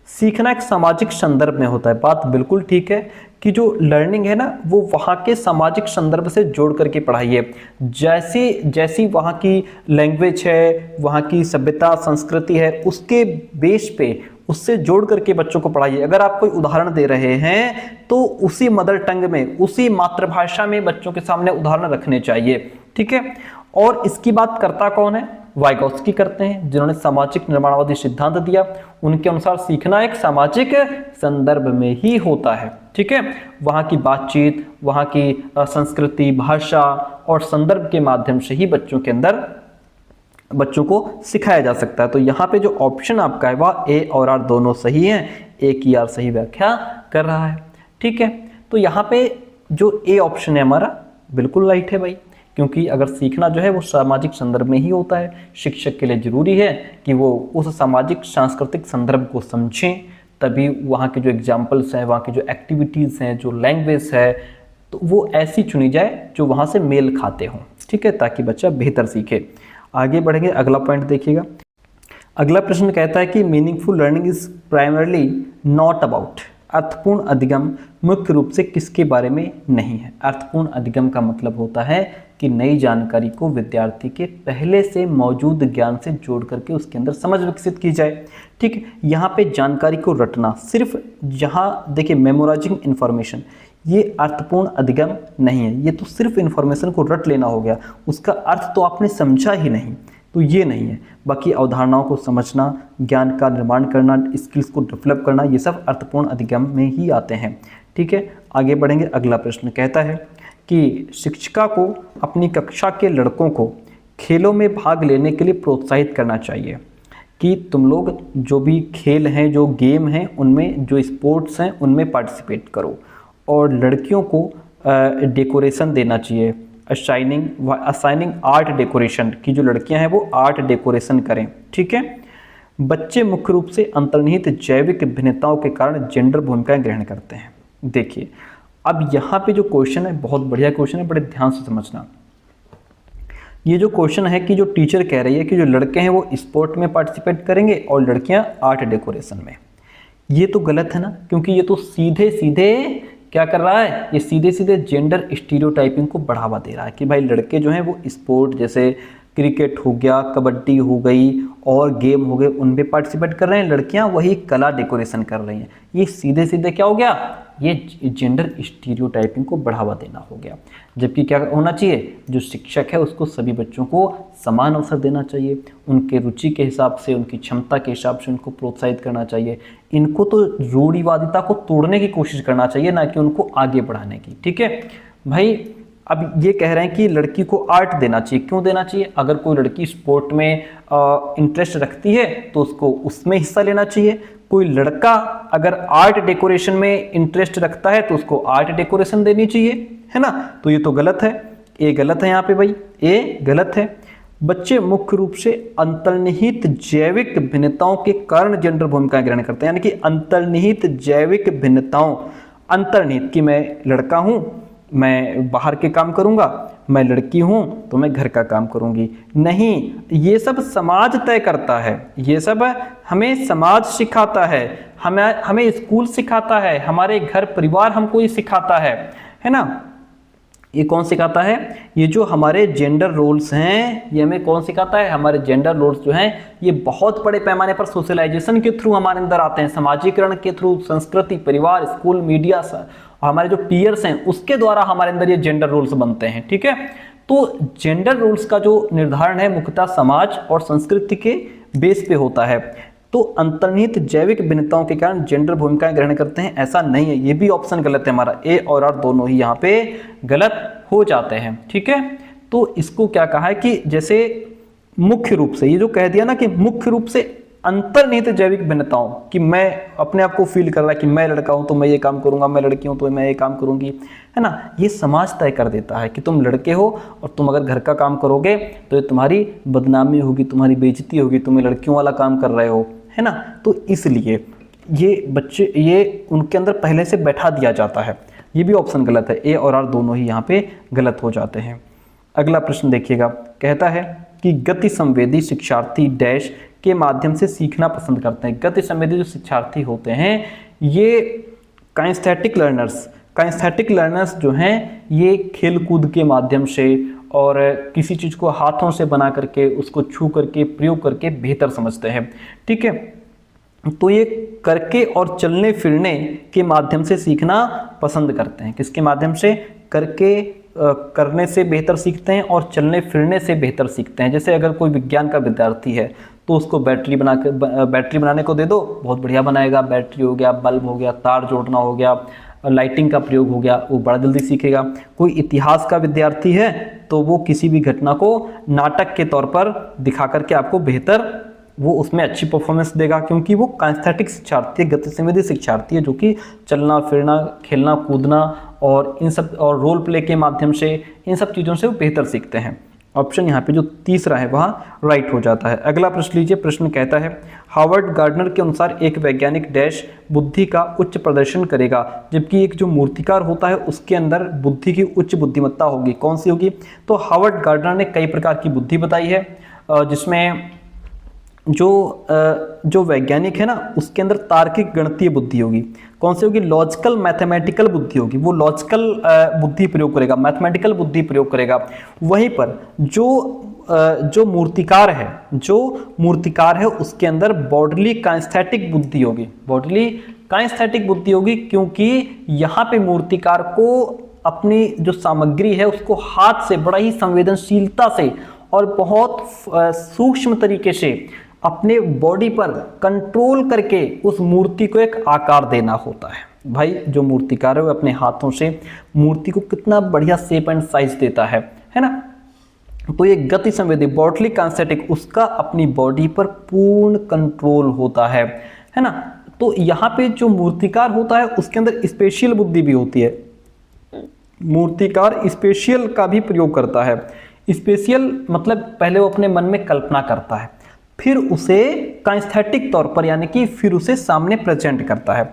सीखना एक सामाजिक संदर्भ में होता है, बात बिल्कुल ठीक है कि जो लर्निंग है ना वो वहाँ के सामाजिक संदर्भ से जोड़ करके पढ़ाइए। जैसी वहाँ की लैंग्वेज है, वहाँ की सभ्यता संस्कृति है, उसके बेस पे उससे जोड़ करके बच्चों को पढ़ाइए। अगर आप कोई उदाहरण दे रहे हैं तो उसी मदर टंग में, उसी मातृभाषा में बच्चों के सामने उदाहरण रखने चाहिए, ठीक है। और इसकी बात करता कौन है, वाइगोत्स्की करते हैं, जिन्होंने सामाजिक निर्माणवादी सिद्धांत दिया। उनके अनुसार सीखना एक सामाजिक संदर्भ में ही होता है, ठीक है। वहाँ की बातचीत, वहाँ की संस्कृति, भाषा और संदर्भ के माध्यम से ही बच्चों को सिखाया जा सकता है। तो यहाँ पे जो ऑप्शन आपका है वह ए और आर दोनों सही हैं, ए की आर सही व्याख्या कर रहा है, ठीक है। तो यहाँ पे जो ए ऑप्शन है हमारा बिल्कुल राइट है भाई, क्योंकि अगर सीखना जो है वो सामाजिक संदर्भ में ही होता है। शिक्षक के लिए जरूरी है कि वो उस सामाजिक सांस्कृतिक संदर्भ को समझें, तभी वहाँ के जो एग्जाम्पल्स हैं, वहाँ की जो एक्टिविटीज़ हैं, जो लैंग्वेज है, तो वो ऐसी चुनी जाए जो वहाँ से मेल खाते हों, ठीक है, ताकि बच्चा बेहतर सीखे। आगे बढ़ेंगे, अगला पॉइंट देखिएगा। अगला प्रश्न कहता है कि meaningful learning is primarily not about, अर्थपूर्ण अधिगम मुख्य रूप से किसके बारे में नहीं है। अर्थपूर्ण अधिगम का मतलब होता है कि नई जानकारी को विद्यार्थी के पहले से मौजूद ज्ञान से जोड़ करके उसके अंदर समझ विकसित की जाए, ठीक है। यहाँ पे जानकारी को रटना, सिर्फ जहाँ देखिए मेमोराइजिंग इन्फॉर्मेशन, ये अर्थपूर्ण अधिगम नहीं है। ये तो सिर्फ इन्फॉर्मेशन को रट लेना हो गया, उसका अर्थ तो आपने समझा ही नहीं, तो ये नहीं है। बाकी अवधारणाओं को समझना, ज्ञान का निर्माण करना, स्किल्स को डेवलप करना, ये सब अर्थपूर्ण अधिगम में ही आते हैं, ठीक है। आगे बढ़ेंगे, अगला प्रश्न कहता है कि शिक्षिका को अपनी कक्षा के लड़कों को खेलों में भाग लेने के लिए प्रोत्साहित करना चाहिए कि तुम लोग जो भी खेल हैं, जो गेम हैं, उनमें जो स्पोर्ट्स हैं उनमें पार्टिसिपेट करो, और लड़कियों को डेकोरेशन देना चाहिए, असाइनिंग आर्ट डेकोरेशन की जो लड़कियां हैं वो आर्ट डेकोरेशन करें। ठीक है। बच्चे मुख्य रूप से अंतर्निहित जैविक भिन्नताओं के कारण जेंडर भूमिकाएं ग्रहण करते हैं। देखिए अब यहाँ पे जो क्वेश्चन है बहुत बढ़िया क्वेश्चन है, बड़े ध्यान से समझना। ये जो क्वेश्चन है कि जो टीचर कह रही है कि जो लड़के हैं वो स्पोर्ट में पार्टिसिपेट करेंगे और लड़कियां आर्ट डेकोरेशन में, ये तो गलत है ना, क्योंकि ये तो सीधे सीधे क्या कर रहा है, ये सीधे सीधे जेंडर स्टीरियोटाइपिंग को बढ़ावा दे रहा है कि भाई लड़के जो हैं वो स्पोर्ट जैसे क्रिकेट हो गया, कबड्डी हो गई और गेम हो गए उनमें पार्टिसिपेट कर रहे हैं, लड़कियां वही कला डेकोरेशन कर रही हैं। ये सीधे सीधे क्या हो गया, ये जेंडर स्टीरियोटाइपिंग को बढ़ावा देना हो गया। जबकि क्या होना चाहिए, जो शिक्षक है उसको सभी बच्चों को समान अवसर देना चाहिए, उनके रुचि के हिसाब से, उनकी क्षमता के हिसाब से उनको प्रोत्साहित करना चाहिए। इनको तो रूढ़िवादिता को तोड़ने की कोशिश करना चाहिए, ना कि उनको आगे बढ़ाने की। ठीक है भाई। अब ये कह रहे हैं कि लड़की को आर्ट देना चाहिए, क्यों देना चाहिए, अगर कोई लड़की स्पोर्ट में इंटरेस्ट रखती है तो उसको उसमें हिस्सा लेना चाहिए। कोई लड़का अगर आर्ट डेकोरेशन में इंटरेस्ट रखता है तो उसको आर्ट डेकोरेशन देनी चाहिए, है ना। तो ये तो गलत है, ये गलत है यहाँ पे भाई, ये गलत है। बच्चे मुख्य रूप से अंतर्निहित जैविक भिन्नताओं के कारण जेंडर भूमिकाएं ग्रहण करते हैं, यानी कि अंतर्निहित जैविक भिन्नताओं, अंतर्निहित कि मैं लड़का हूं मैं बाहर के काम करूंगा, मैं लड़की हूं तो मैं घर का काम करूंगी, नहीं, ये सब समाज तय करता है, ये सब हमें समाज सिखाता है, हमें स्कूल सिखाता है, हमारे घर परिवार हमको ये सिखाता है ना। ये कौन सिखाता है, ये जो हमारे जेंडर रोल्स हैं ये हमें कौन सिखाता है, हमारे जेंडर रोल्स जो हैं ये बहुत बड़े पैमाने पर सोशलाइजेशन के थ्रू हमारे अंदर आते हैं, समाजीकरण के थ्रू, संस्कृति, परिवार, स्कूल, मीडिया, हमारे जो पीयर्स हैं उसके द्वारा हमारे अंदर ये जेंडर रोल्स बनते हैं। ठीक है। तो जेंडर रोल्स का जो निर्धारण है मुख्यतः समाज और संस्कृति के बेस पे होता है। तो अंतर्निहित जैविक भिन्नताओं के कारण जेंडर भूमिकाएं ग्रहण करते हैं, ऐसा नहीं है। ये भी ऑप्शन गलत है हमारा, ए और आर दोनों ही यहाँ पे गलत हो जाते हैं। ठीक है। तो इसको क्या कहा है कि जैसे मुख्य रूप से, ये जो कह दिया ना कि मुख्य रूप से अंतर्निहित जैविक भिन्नताओं, कि मैं अपने आप को फील कर रहा है कि मैं लड़का हूं तो मैं ये काम करूंगा, मैं लड़की हूं तो मैं ये काम करूंगी, है ना। ये समाज तय कर देता है कि तुम लड़के हो और तुम अगर घर का काम करोगे तो ये तुम्हारी बदनामी होगी, तुम्हारी बेइज्जती होगी, तुम लड़कियों वाला काम कर रहे हो, है ना। तो इसलिए ये बच्चे, ये उनके अंदर पहले से बैठा दिया जाता है। ये भी ऑप्शन गलत है, ए और आर दोनों ही यहाँ पे गलत हो जाते हैं। अगला प्रश्न देखिएगा, कहता है कि गति संवेदी शिक्षार्थी डैश के माध्यम से सीखना पसंद करते हैं। गति संवेदी जो शिक्षार्थी होते हैं ये काइनेस्थेटिक लर्नर्स जो हैं ये खेल कूद के माध्यम से और किसी चीज़ को हाथों से बना करके, उसको छू करके, प्रयोग करके बेहतर समझते हैं। ठीक है। तो ये करके और चलने फिरने के माध्यम से सीखना पसंद करते हैं। किसके माध्यम से, करके करने से बेहतर सीखते हैं और चलने फिरने से बेहतर सीखते हैं। जैसे अगर कोई विज्ञान का विद्यार्थी है तो उसको बैटरी बनाने को दे दो, बहुत बढ़िया बनाएगा, बैटरी हो गया, बल्ब हो गया, तार जोड़ना हो गया, लाइटिंग का प्रयोग हो गया, वो बड़ा जल्दी सीखेगा। कोई इतिहास का विद्यार्थी है तो वो किसी भी घटना को नाटक के तौर पर दिखा करके आपको बेहतर, वो उसमें अच्छी परफॉर्मेंस देगा, क्योंकि वो काइनेस्थेटिक शिक्षार्थी है, गति संवेदी शिक्षार्थी है, जो कि चलना फिरना, खेलना कूदना और इन सब और रोल प्ले के माध्यम से इन सब चीज़ों से वो बेहतर सीखते हैं। ऑप्शन यहाँ पे जो तीसरा है वहाँ राइट हो जाता है। अगला प्रश्न लीजिए। प्रश्न कहता है हार्वर्ड गार्डनर के अनुसार एक वैज्ञानिक डैश बुद्धि का उच्च प्रदर्शन करेगा, जबकि एक जो मूर्तिकार होता है उसके अंदर बुद्धि की उच्च बुद्धिमत्ता होगी। कौन सी होगी? तो हार्वर्ड गार्डनर ने कई प्रकार की बुद्धि बताई है, जिसमें जो वैज्ञानिक है ना उसके अंदर तार्किक गणितीय बुद्धि होगी। कौन सी होगी? लॉजिकल मैथमेटिकल बुद्धि होगी। वो लॉजिकल बुद्धि प्रयोग करेगा, मैथमेटिकल बुद्धि प्रयोग करेगा। वहीं पर जो मूर्तिकार है उसके अंदर बॉडीली काइनेस्थेटिक बुद्धि होगी। बॉडीली काइनेस्थेटिक बुद्धि होगी क्योंकि यहाँ पे मूर्तिकार को अपनी जो सामग्री है उसको हाथ से बड़ा ही संवेदनशीलता से और बहुत सूक्ष्म तरीके से अपने बॉडी पर कंट्रोल करके उस मूर्ति को एक आकार देना होता है। भाई जो मूर्तिकार है वो अपने हाथों से मूर्ति को कितना बढ़िया शेप एंड साइज देता है ना। तो ये गति संवेदी बॉडीली काइनेस्थेटिक, उसका अपनी बॉडी पर पूर्ण कंट्रोल होता है ना। तो यहाँ पे जो मूर्तिकार होता है उसके अंदर स्पेशल बुद्धि भी होती है। मूर्तिकार स्पेशियल का भी प्रयोग करता है। स्पेशियल मतलब पहले वो अपने मन में कल्पना करता है, फिर उसे काइस्थेटिक तौर पर यानी कि फिर उसे सामने प्रेजेंट करता है।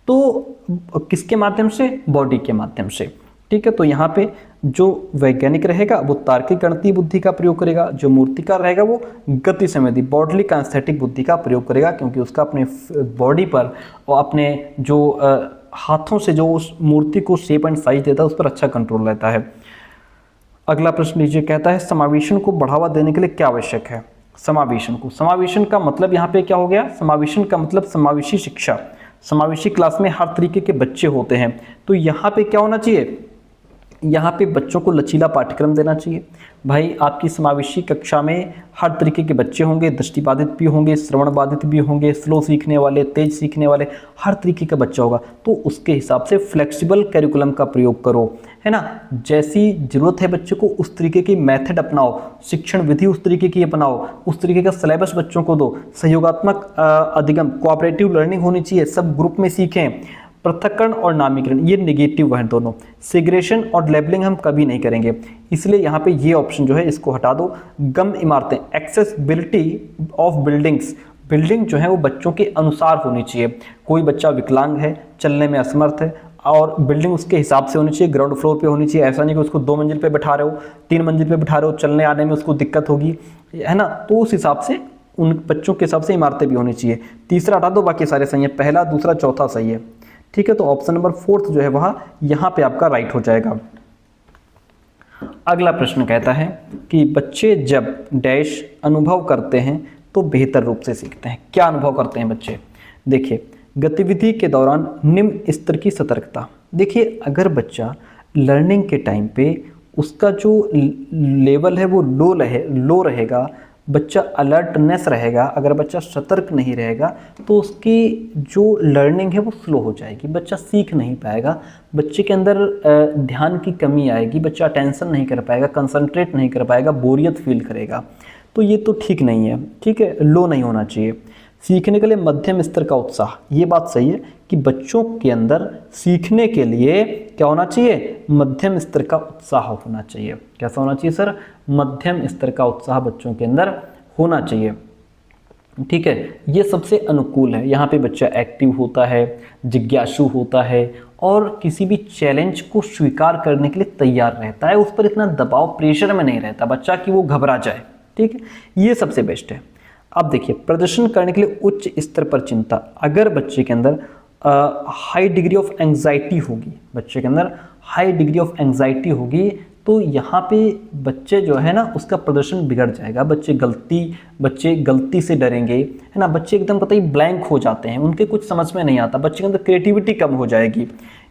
तो किसके माध्यम से? बॉडी के माध्यम से। ठीक है, तो यहाँ पे जो वैज्ञानिक रहेगा वो तार्किक गणितीय बुद्धि का प्रयोग करेगा, जो मूर्तिकार रहेगा वो गति संवेदी बॉडली काइस्थेटिक बुद्धि का प्रयोग करेगा, क्योंकि उसका अपने बॉडी पर और अपने जो हाथों से जो उस मूर्ति को शेप एंड साइज देता है उस पर अच्छा कंट्रोल रहता है। अगला प्रश्न लीजिए, कहता है समावेशन को बढ़ावा देने के लिए क्या आवश्यक है? समावेशन का मतलब यहाँ पे क्या हो गया? समावेशन का मतलब समावेशी शिक्षा। समावेशी क्लास में हर तरीके के बच्चे होते हैं, तो यहाँ पे क्या होना चाहिए? यहाँ पे बच्चों को लचीला पाठ्यक्रम देना चाहिए। भाई आपकी समावेशी कक्षा में हर तरीके के बच्चे होंगे, दृष्टिबाधित भी होंगे, श्रवण बाधित भी होंगे, स्लो सीखने वाले, तेज सीखने वाले, हर तरीके का बच्चा होगा। तो उसके हिसाब से फ्लेक्सिबल कैरिकुलम का प्रयोग करो, है ना। जैसी जरूरत है बच्चे को उस तरीके की मेथड अपनाओ, शिक्षण विधि उस तरीके की अपनाओ, उस तरीके का सिलेबस बच्चों को दो। सहयोगात्मक अधिगम कोऑपरेटिव लर्निंग होनी चाहिए, सब ग्रुप में सीखें। पृथक्करण और नामीकरण ये नेगेटिव हैं दोनों। सेग्रेशन और लेबलिंग हम कभी नहीं करेंगे, इसलिए यहाँ पे ये ऑप्शन जो है इसको हटा दो। गम इमारतें, एक्सेसिबिलिटी ऑफ बिल्डिंग्स, बिल्डिंग जो है वो बच्चों के अनुसार होनी चाहिए। कोई बच्चा विकलांग है, चलने में असमर्थ है, और बिल्डिंग उसके हिसाब से होनी चाहिए, ग्राउंड फ्लोर पे होनी चाहिए। ऐसा नहीं कि उसको 2 मंजिल पे बैठा रहे हो, 3 मंजिल पे बैठा रहे हो, चलने आने में उसको दिक्कत होगी, है ना। तो उस हिसाब से उन बच्चों के हिसाब से इमारतें भी होनी चाहिए। तीसरा हटा दो, बाकी सारे सही है, पहला दूसरा चौथा सही है। ठीक है, तो ऑप्शन नंबर 4 जो है वह यहाँ पे आपका राइट हो जाएगा। अगला प्रश्न कहता है कि बच्चे जब डैश अनुभव करते हैं तो बेहतर रूप से सीखते हैं। क्या अनुभव करते हैं बच्चे? देखिए, गतिविधि के दौरान निम्न स्तर की सतर्कता। देखिए, अगर बच्चा लर्निंग के टाइम पे उसका जो लेवल है वो लो रहेगा, बच्चा अलर्टनेस रहेगा, अगर बच्चा सतर्क नहीं रहेगा तो उसकी जो लर्निंग है वो स्लो हो जाएगी, बच्चा सीख नहीं पाएगा, बच्चे के अंदर ध्यान की कमी आएगी, बच्चा अटेंशन नहीं कर पाएगा, कंसंट्रेट नहीं कर पाएगा, बोरियत फील करेगा। तो ये तो ठीक नहीं है। ठीक है, लो नहीं होना चाहिए। सीखने के लिए मध्यम स्तर का उत्साह, ये बात सही है कि बच्चों के अंदर सीखने के लिए क्या होना चाहिए? मध्यम स्तर का उत्साह होना चाहिए। कैसा होना चाहिए सर? मध्यम स्तर का उत्साह बच्चों के अंदर होना चाहिए। ठीक है, ये सबसे अनुकूल है। यहाँ पे बच्चा एक्टिव होता है, जिज्ञासु होता है और किसी भी चैलेंज को स्वीकार करने के लिए तैयार रहता है, उस पर इतना दबाव प्रेशर में नहीं रहता बच्चा कि वो घबरा जाए। ठीक है, ये सबसे बेस्ट है। अब देखिए, प्रदर्शन करने के लिए उच्च स्तर पर चिंता, अगर बच्चे के अंदर हाई डिग्री ऑफ एंग्जाइटी होगी, बच्चे के अंदर हाई डिग्री ऑफ एंग्जाइटी होगी, तो यहाँ पे बच्चे जो है ना उसका प्रदर्शन बिगड़ जाएगा। बच्चे गलती से डरेंगे, है ना, बच्चे एकदम कतई ब्लैंक हो जाते हैं, उनके कुछ समझ में नहीं आता, बच्चे के अंदर क्रिएटिविटी कम हो जाएगी,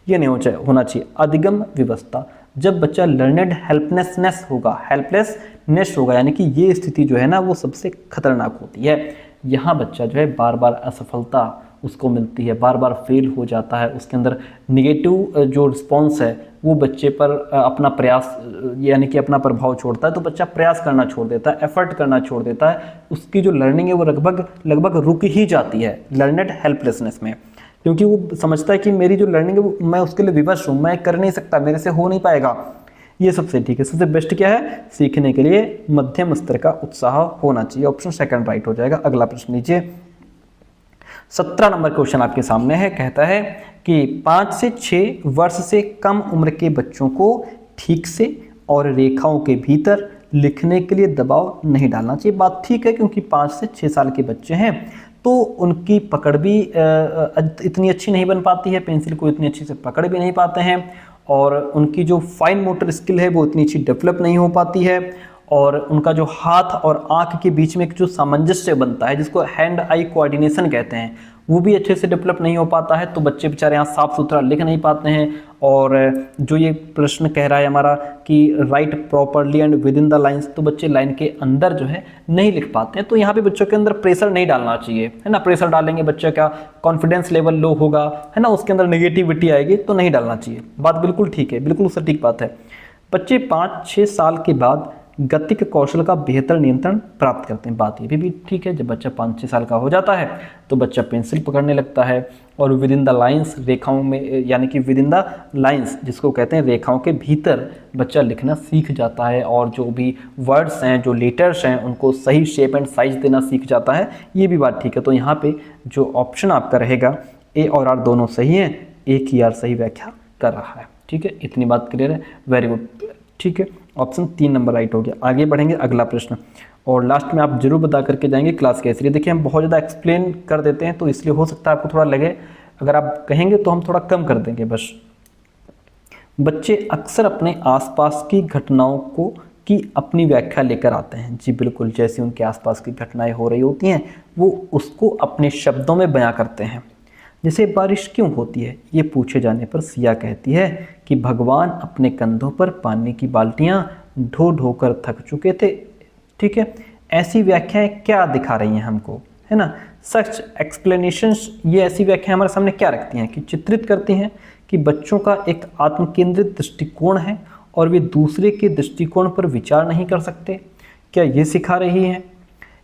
ये नहीं होना चाहिए। अधिगम विवशता, जब बच्चा लर्नेड हेल्पलेसनेस होगा, यानी कि ये स्थिति जो है ना वो सबसे खतरनाक होती है। यहाँ बच्चा जो है बार बार असफलता उसको मिलती है, बार बार फेल हो जाता है, उसके अंदर निगेटिव जो रिस्पॉन्स है वो बच्चे पर अपना प्रयास यानी कि अपना प्रभाव छोड़ता है, तो बच्चा प्रयास करना छोड़ देता है, एफर्ट करना छोड़ देता है, उसकी जो लर्निंग है वो लगभग रुक ही जाती है लर्नेड हेल्पलेसनेस में, क्योंकि वो समझता है कि मेरी जो लर्निंग है मैं उसके लिए विवश हूँ, मैं कर नहीं सकता, मेरे से हो नहीं पाएगा। ये सबसे ठीक है। सबसे बेस्ट क्या है? सीखने के लिए मध्यम स्तर का उत्साह होना चाहिए। ऑप्शन सेकंड राइट हो जाएगा। अगला प्रश्न लीजिए, 17 नंबर क्वेश्चन आपके सामने है। कहता है कि 5 से 6 वर्ष से कम उम्र के बच्चों को ठीक से और रेखाओं के भीतर लिखने के लिए दबाव नहीं डालना चाहिए। बात ठीक है, क्योंकि 5 से 6 साल के बच्चे हैं तो उनकी पकड़ भी इतनी अच्छी नहीं बन पाती है, पेंसिल को इतनी अच्छी से पकड़ भी नहीं पाते हैं, और उनकी जो फाइन मोटर स्किल है वो इतनी अच्छी डेवलप नहीं हो पाती है, और उनका जो हाथ और आंख के बीच में एक जो सामंजस्य बनता है जिसको हैंड आई कोऑर्डिनेशन कहते हैं वो भी अच्छे से डेवलप नहीं हो पाता है। तो बच्चे बेचारे यहाँ साफ सुथरा लिख नहीं पाते हैं। और जो ये प्रश्न कह रहा है हमारा कि right properly and with in the lines, तो बच्चे लाइन के अंदर जो है नहीं लिख पाते हैं। तो यहाँ पे बच्चों के अंदर प्रेशर नहीं डालना चाहिए, है ना। प्रेशर डालेंगे बच्चे का कॉन्फिडेंस लेवल लो होगा, है ना, उसके अंदर नेगेटिविटी आएगी, तो नहीं डालना चाहिए। बात बिल्कुल ठीक है, बिल्कुल सटीक बात है। बच्चे 5-6 साल के बाद गतिक कौशल का बेहतर नियंत्रण प्राप्त करते हैं। बात ये भी ठीक है, जब बच्चा 5-6 साल का हो जाता है तो बच्चा पेंसिल पकड़ने लगता है और विद इन द लाइंस, रेखाओं में, यानी कि विद इन द लाइंस जिसको कहते हैं रेखाओं के भीतर बच्चा लिखना सीख जाता है और जो भी वर्ड्स हैं, जो लेटर्स हैं, उनको सही शेप एंड साइज देना सीख जाता है। ये भी बात ठीक है। तो यहाँ पे जो ऑप्शन आपका रहेगा ए और आर दोनों सही हैं, एक ही आर सही व्याख्या कर रहा है। ठीक है, इतनी बात क्लियर है, वेरी गुड। ठीक है, ऑप्शन 3 नंबर राइट हो गया। आगे बढ़ेंगे अगला प्रश्न और लास्ट में आप जरूर बता करके जाएंगे क्लास के इसलिए। देखिए हम बहुत ज़्यादा एक्सप्लेन कर देते हैं तो इसलिए हो सकता है आपको थोड़ा लगे, अगर आप कहेंगे तो हम थोड़ा कम कर देंगे बस। बच्चे अक्सर अपने आसपास की घटनाओं को की अपनी व्याख्या लेकर आते हैं। जी बिल्कुल, जैसे उनके आसपास की घटनाएं हो रही होती हैं वो उसको अपने शब्दों में बयां करते हैं। जैसे बारिश क्यों होती है, ये पूछे जाने पर सिया कहती है कि भगवान अपने कंधों पर पानी की बाल्टियां ढो ढो कर थक चुके थे। ठीक है, ऐसी व्याख्याएं क्या दिखा रही हैं हमको, है ना। सच एक्सप्लेनेशंस, ये ऐसी व्याख्याएं हमारे सामने क्या रखती हैं कि चित्रित करती हैं कि बच्चों का एक आत्मकेंद्रित दृष्टिकोण है और वे दूसरे के दृष्टिकोण पर विचार नहीं कर सकते, क्या ये सिखा रही हैं।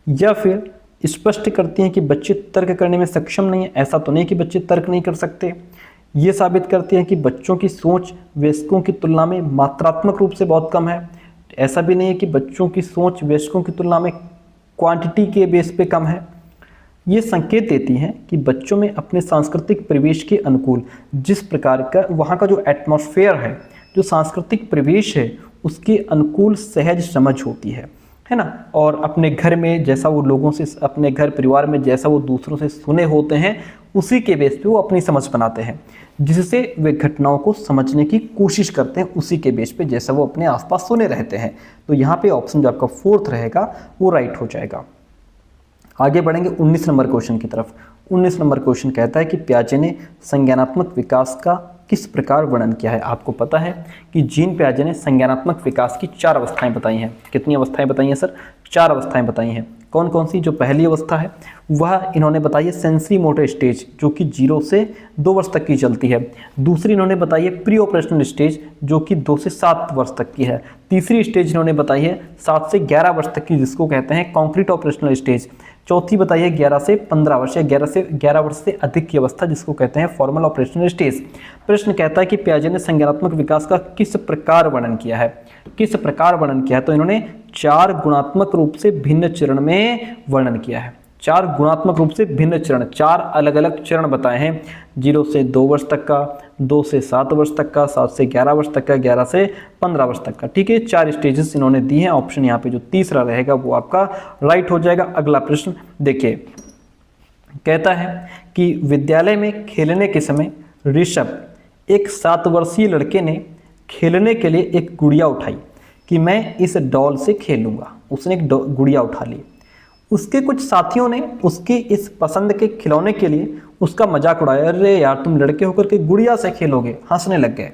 या फिर स्पष्ट करती हैं कि बच्चे तर्क करने में सक्षम नहीं है। ऐसा तो नहीं कि बच्चे तर्क नहीं कर सकते। ये साबित करती हैं कि बच्चों की सोच वयस्कों की तुलना में मात्रात्मक रूप से बहुत कम है। ऐसा भी नहीं है कि बच्चों की सोच वयस्कों की तुलना में क्वांटिटी के बेस पे कम है। ये संकेत देती हैं कि बच्चों में अपने सांस्कृतिक परिवेश के अनुकूल जिस प्रकार का वहाँ का जो एटमॉस्फेयर है, जो सांस्कृतिक परिवेश है, उसके अनुकूल सहज समझ होती है ना। और अपने घर में जैसा वो लोगों से, अपने घर परिवार में जैसा वो दूसरों से सुने होते हैं उसी के बेस पे वो अपनी समझ बनाते हैं, जिससे वे घटनाओं को समझने की कोशिश करते हैं उसी के बेस पे जैसा वो अपने आसपास सुने रहते हैं। तो यहाँ पे ऑप्शन जो आपका 4th रहेगा वो राइट हो जाएगा। आगे बढ़ेंगे 19 नंबर क्वेश्चन की तरफ। 19 नंबर क्वेश्चन कहता है कि पियाजे ने संज्ञानात्मक विकास का किस प्रकार वर्णन किया है। आपको पता है कि जीन पियाजे ने संज्ञानात्मक विकास की 4 अवस्थाएं बताई हैं। कितनी अवस्थाएं बताई हैं सर? 4 अवस्थाएं बताई हैं। कौन कौन सी? जो पहली अवस्था है वह इन्होंने बताई है सेंसरी मोटर स्टेज, जो कि 0 से 2 वर्ष तक की चलती है। दूसरी इन्होंने बताई है प्री ऑपरेशनल स्टेज, जो कि 2 से 7 वर्ष तक की है। तीसरी स्टेज इन्होंने बताई है 7 से 11 वर्ष तक की, जिसको कहते हैं कॉन्क्रीट ऑपरेशनल स्टेज। चौथी बताई है 11 से 15 वर्ष या 11 वर्ष से अधिक की अवस्था, जिसको कहते हैं फॉर्मल ऑपरेशनल स्टेज। प्रश्न कहता है कि पियाजे ने संज्ञानात्मक विकास का किस प्रकार वर्णन किया है। किस प्रकार वर्णन किया है? तो इन्होंने 4 गुणात्मक रूप से भिन्न चरण में वर्णन किया है। 4 गुणात्मक रूप से भिन्न चरण, 4 अलग अलग चरण बताए हैं। 0 से 2 वर्ष तक का, 2 से 7 वर्ष तक का, 7 से 11 वर्ष तक का, 11 से 15 वर्ष तक का। ठीक है, 4 स्टेजेस इन्होंने दी हैं। ऑप्शन यहाँ पे जो तीसरा रहेगा वो आपका राइट हो जाएगा। अगला प्रश्न देखिए, कहता है कि विद्यालय में खेलने के समय ऋषभ, एक 7 वर्षीय लड़के ने खेलने के लिए एक गुड़िया उठाई कि मैं इस डॉल से खेलूंगा। उसने एक गुड़िया उठा ली। उसके कुछ साथियों ने उसकी इस पसंद के खिलौने के लिए उसका मजाक उड़ाया। अरे यार, तुम लड़के होकर के गुड़िया से खेलोगे, हंसने लग गए।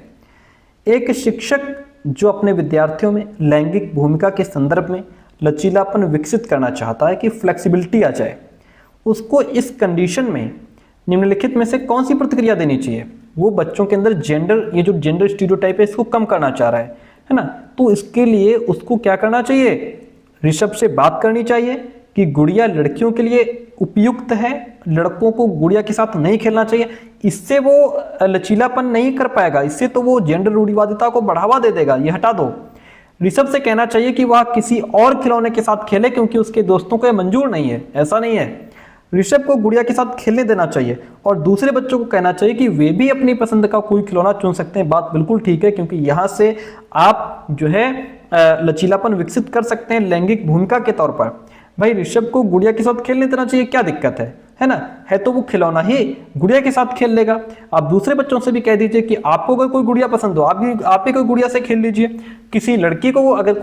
एक शिक्षक जो अपने विद्यार्थियों में लैंगिक भूमिका के संदर्भ में लचीलापन विकसित करना चाहता है कि फ्लेक्सिबिलिटी आ जाए, उसको इस कंडीशन में निम्नलिखित में से कौन सी प्रतिक्रिया देनी चाहिए? वो बच्चों के अंदर जेंडर, ये जो जेंडर स्टीरियोटाइप है, इसको कम करना चाह रहा है ना। तो इसके लिए उसको क्या करना चाहिए? ऋषभ से बात करनी चाहिए कि गुड़िया लड़कियों के लिए उपयुक्त है, लड़कों को गुड़िया के साथ नहीं खेलना चाहिए। इससे वो लचीलापन नहीं कर पाएगा, इससे तो वो जेंडर रूढ़िवादिता को बढ़ावा दे देगा। ये हटा दो। ऋषभ से कहना चाहिए कि वह किसी और खिलौने के साथ खेले क्योंकि उसके दोस्तों को यह मंजूर नहीं है। ऐसा नहीं है, ऋषभ को गुड़िया के साथ खेलने देना चाहिए। और दूसरे बच्चों को कहना चाहिए कि वे भी अपनी पसंद का कोई खिलौना चुन सकते हैं। बात बिल्कुल ठीक है, क्योंकि यहाँ से आप जो है लचीलापन विकसित कर सकते हैं लैंगिक भूमिका के तौर पर। भाई ऋषभ को गुड़िया के साथ खेलने देना चाहिए, क्या दिक्कत है ना। है तो वो खिलौना ही गुड़िया के साथ खेल लेगा। आप दूसरे बच्चों से भी कह दीजिए कि आपको अगर कोई गुड़िया पसंद हो, आप भी कोई गुड़िया से खेल लीजिए। किसी लड़की को अगर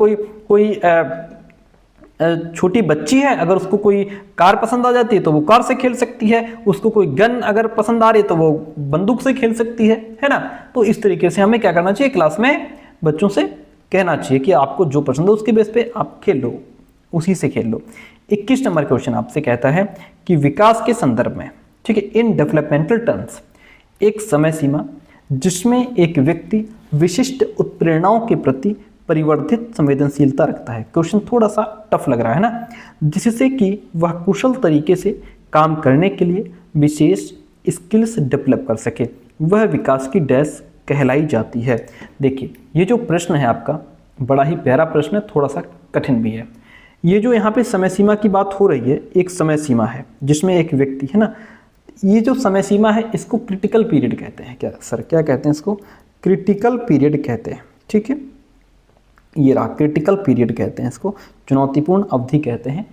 कोई छोटी बच्ची है, अगर उसको कोई कार पसंद आ जाती है तो वो कार से खेल सकती है। उसको कोई गन अगर पसंद आ रही है तो वो बंदूक से खेल सकती है ना। तो इस तरीके से हमें क्या करना चाहिए? क्लास में बच्चों से कहना चाहिए कि आपको जो पसंद है उसके बेस पे आप खेल लो, उसी से खेल लो। 21 नंबर क्वेश्चन आपसे कहता है कि विकास के संदर्भ में, ठीक है, इन डेवलपमेंटल टर्म्स, एक समय सीमा जिसमें एक व्यक्ति विशिष्ट उत्प्रेरणाओं के प्रति परिवर्धित संवेदनशीलता रखता है। क्वेश्चन थोड़ा सा टफ लग रहा है ना, जिससे कि वह कुशल तरीके से काम करने के लिए विशेष स्किल्स डेवलप कर सके, वह विकास की डैश कहलाई जाती है। देखिए ये जो प्रश्न है आपका बड़ा ही प्यारा प्रश्न है, थोड़ा सा कठिन भी है। ये जो यहाँ पे समय सीमा की बात हो रही है, एक समय सीमा है जिसमें एक व्यक्ति है ना, ये जो समय सीमा है इसको क्रिटिकल पीरियड कहते हैं। क्या सर क्या कहते हैं इसको? क्रिटिकल पीरियड कहते हैं, ठीक है। ये रहा क्रिटिकल पीरियड कहते हैं इसको, चुनौतीपूर्ण अवधि कहते हैं।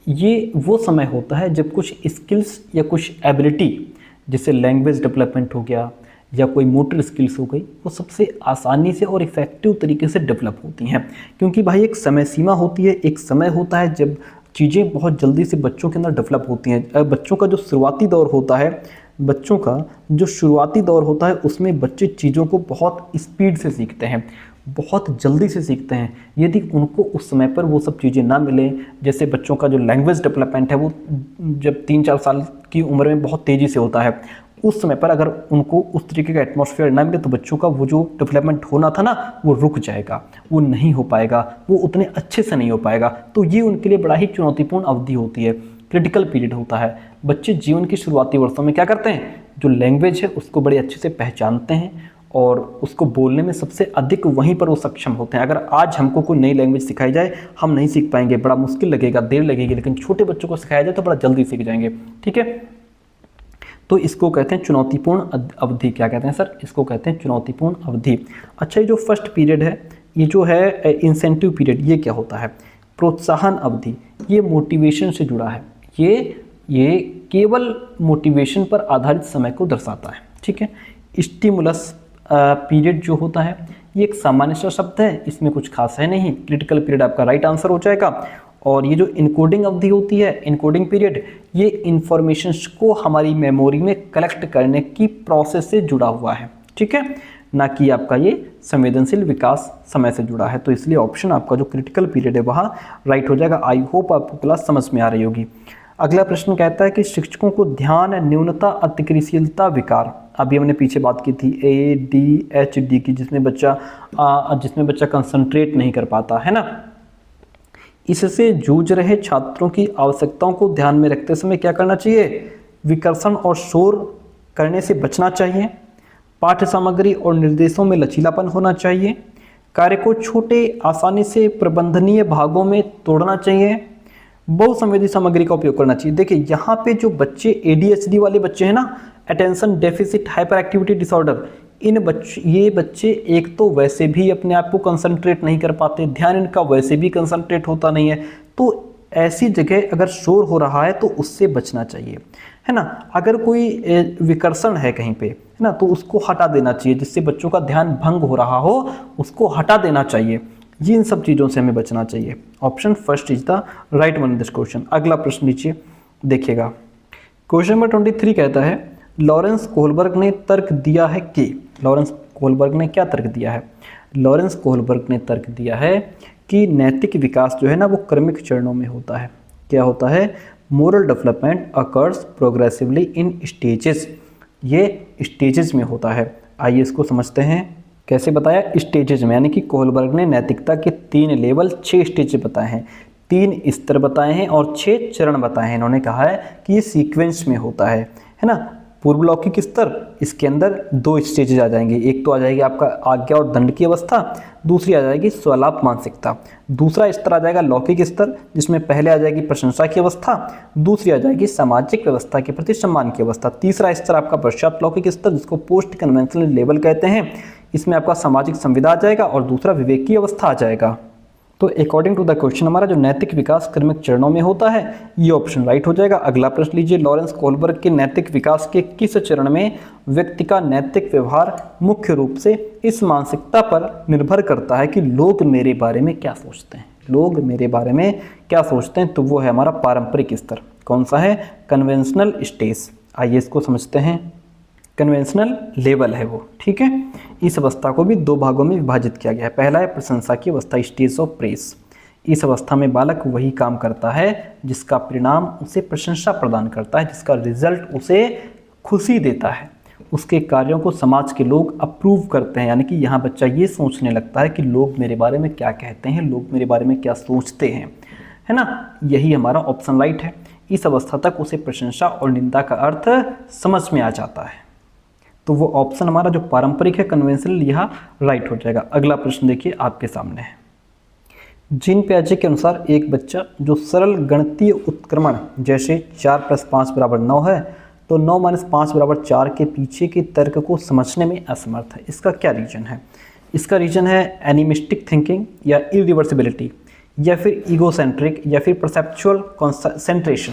ये वो समय होता है जब कुछ स्किल्स या कुछ एबिलिटी, जैसे लैंग्वेज डेवलपमेंट हो गया या कोई मोटर स्किल्स हो गई, वो सबसे आसानी से और इफ़ेक्टिव तरीके से डेवलप होती हैं। क्योंकि भाई एक समय सीमा होती है, एक समय होता है जब चीज़ें बहुत जल्दी से बच्चों के अंदर डेवलप होती हैं। बच्चों का जो शुरुआती दौर होता है, उसमें बच्चे चीज़ों को बहुत स्पीड से सीखते हैं, बहुत जल्दी से सीखते हैं। यदि उनको उस समय पर वो सब चीज़ें ना मिलें, जैसे बच्चों का जो लैंग्वेज डेवलपमेंट है वो जब 3-4 साल की उम्र में बहुत तेज़ी से होता है, उस समय पर अगर उनको उस तरीके का एटमॉस्फेयर ना मिले तो बच्चों का वो जो डेवलपमेंट होना था ना वो रुक जाएगा, वो नहीं हो पाएगा, वो उतने अच्छे से नहीं हो पाएगा। तो ये उनके लिए बड़ा ही चुनौतीपूर्ण अवधि होती है, क्रिटिकल पीरियड होता है। बच्चे जीवन की शुरुआती वर्षों में क्या करते हैं, जो लैंग्वेज है उसको बड़े अच्छे से पहचानते हैं और उसको बोलने में सबसे अधिक वहीं पर वो सक्षम होते हैं। अगर आज हमको कोई नई लैंग्वेज सिखाई जाए, हम नहीं सीख पाएंगे, बड़ा मुश्किल लगेगा, देर लगेगी, लेकिन छोटे बच्चों को सिखाया जाए तो बड़ा जल्दी सीख जाएंगे, ठीक है। तो इसको कहते हैं चुनौतीपूर्ण अवधि। क्या कहते हैं सर? इसको कहते हैं चुनौतीपूर्ण अवधि। अच्छा, ये जो फर्स्ट पीरियड है, ये जो है इंसेंटिव पीरियड, ये क्या होता है? प्रोत्साहन अवधि। ये मोटिवेशन से जुड़ा है, ये केवल मोटिवेशन पर आधारित समय को दर्शाता है, ठीक है। स्टिमुलस पीरियड जो होता है ये एक सामान्य सा शब्द है, इसमें कुछ खास है नहीं। क्रिटिकल पीरियड आपका राइट आंसर हो जाएगा। और ये जो इनकोडिंग अवधि होती है, इनकोडिंग पीरियड, ये इंफॉर्मेशंस को हमारी मेमोरी में कलेक्ट करने की प्रोसेस से जुड़ा हुआ है, ठीक है, ना कि आपका ये संवेदनशील विकास समय से जुड़ा है। तो इसलिए ऑप्शन आपका जो क्रिटिकल पीरियड है वहाँ राइट हो जाएगा। आई होप आपको क्लास समझ में आ रही होगी। अगला प्रश्न कहता है कि शिक्षकों को ध्यान न्यूनता अतिक्रियाशीलता विकार, अभी हमने पीछे बात की थी ADHD की, जिसमें बच्चा कंसंट्रेट नहीं कर पाता है ना, इससे जूझ रहे छात्रों की आवश्यकताओं को ध्यान में रखते समय क्या करना चाहिए? विकर्षण और शोर करने से बचना चाहिए, पाठ्य सामग्री और निर्देशों में लचीलापन होना चाहिए, कार्य को छोटे आसानी से प्रबंधनीय भागों में तोड़ना चाहिए, बहुसंवेदी सामग्री का उपयोग करना चाहिए। देखिए यहाँ पे जो बच्चे ADHD वाले बच्चे हैं ना, attention deficit hyper activity disorder, ये बच्चे एक तो वैसे भी अपने आप को कंसंट्रेट नहीं कर पाते, ध्यान इनका वैसे भी कंसंट्रेट होता नहीं है, तो ऐसी जगह अगर शोर हो रहा है तो उससे बचना चाहिए, है ना। अगर कोई विकर्षण है कहीं पे, है ना, तो उसको हटा देना चाहिए, जिससे बच्चों का ध्यान भंग हो रहा हो उसको हटा देना चाहिए। ये इन सब चीज़ों से हमें बचना चाहिए। Option first is the right one in this question. अगला प्रश्न नीचे देखिएगा, क्वेश्चन नंबर 23 कहता है लॉरेंस कोहलबर्ग ने तर्क दिया है कि, लॉरेंस कोहलबर्ग ने क्या तर्क दिया है? लॉरेंस कोहलबर्ग ने तर्क दिया है कि नैतिक विकास जो है ना वो क्रमिक चरणों में होता है। क्या होता है? मोरल डेवलपमेंट अकर्स प्रोग्रेसिवली इन स्टेजेस, ये स्टेजेस में होता है। आइए इसको समझते हैं। कैसे बताया? स्टेजेस में, यानी कि कोहलबर्ग ने नैतिकता के 3 लेवल 6 स्टेज बताए हैं, 3 स्तर बताए हैं और 6 चरण बताए हैं। इन्होंने कहा है कि ये सीक्वेंस में होता है ना। पूर्व लौकिक स्तर, इसके अंदर 2 स्टेजेस आ जाएंगे, एक तो आ जाएगी आपका आज्ञा और दंड की अवस्था, दूसरी आ जाएगी स्वलाप मानसिकता। दूसरा स्तर आ जाएगा लौकिक स्तर, जिसमें पहले आ जाएगी प्रशंसा की अवस्था, दूसरी आ जाएगी सामाजिक व्यवस्था के प्रति सम्मान की अवस्था। तीसरा स्तर आपका पश्चात लौकिक स्तर, जिसको पोस्ट कन्वेंशनल लेवल कहते हैं, इसमें आपका सामाजिक संविदा आ जाएगा और दूसरा विवेक की अवस्था आ जाएगा। तो अकॉर्डिंग टू द क्वेश्चन हमारा जो नैतिक विकास क्रमिक चरणों में होता है, ये ऑप्शन राइट हो जाएगा। अगला प्रश्न लीजिए, लॉरेंस कोहलबर्ग के नैतिक विकास के किस चरण में व्यक्ति का नैतिक व्यवहार मुख्य रूप से इस मानसिकता पर निर्भर करता है कि लोग मेरे बारे में क्या सोचते हैं? लोग मेरे बारे में क्या सोचते हैं? तो वो है हमारा पारंपरिक स्तर। कौन सा है? Conventional stage. आइए इसको समझते हैं। कन्वेंशनल लेवल है वो, ठीक है। इस अवस्था को भी 2 भागों में विभाजित किया गया है। पहला है प्रशंसा की अवस्था, स्टेज ऑफ प्रेस। इस अवस्था में बालक वही काम करता है जिसका परिणाम उसे प्रशंसा प्रदान करता है, जिसका रिजल्ट उसे खुशी देता है। उसके कार्यों को समाज के लोग अप्रूव करते हैं, यानी कि यहाँ बच्चा ये सोचने लगता है कि लोग मेरे बारे में क्या कहते हैं, लोग मेरे बारे में क्या सोचते हैं, है ना। यही हमारा ऑप्शन राइट है। इस अवस्था तक उसे प्रशंसा और निंदा का अर्थ समझ में आ जाता है। तो वो ऑप्शन हमारा जो पारंपरिक है, कन्वेंशनल, यहाँ राइट हो जाएगा। अगला प्रश्न देखिए आपके सामने है। जीन पियाजे के अनुसार एक बच्चा जो सरल गणितीय उत्क्रमण जैसे 4 + 5 = 9 है, तो 9 - 5 = 4 के पीछे के तर्क को समझने में असमर्थ है। इसका क्या रीजन है? इसका रीजन है एनिमिस्टिक थिंकिंग या इरिवर्सिबिलिटी, या फिर ईगोसेंट्रिक, या फिर परसेप्चुअल कॉन्सेंट्रेशन।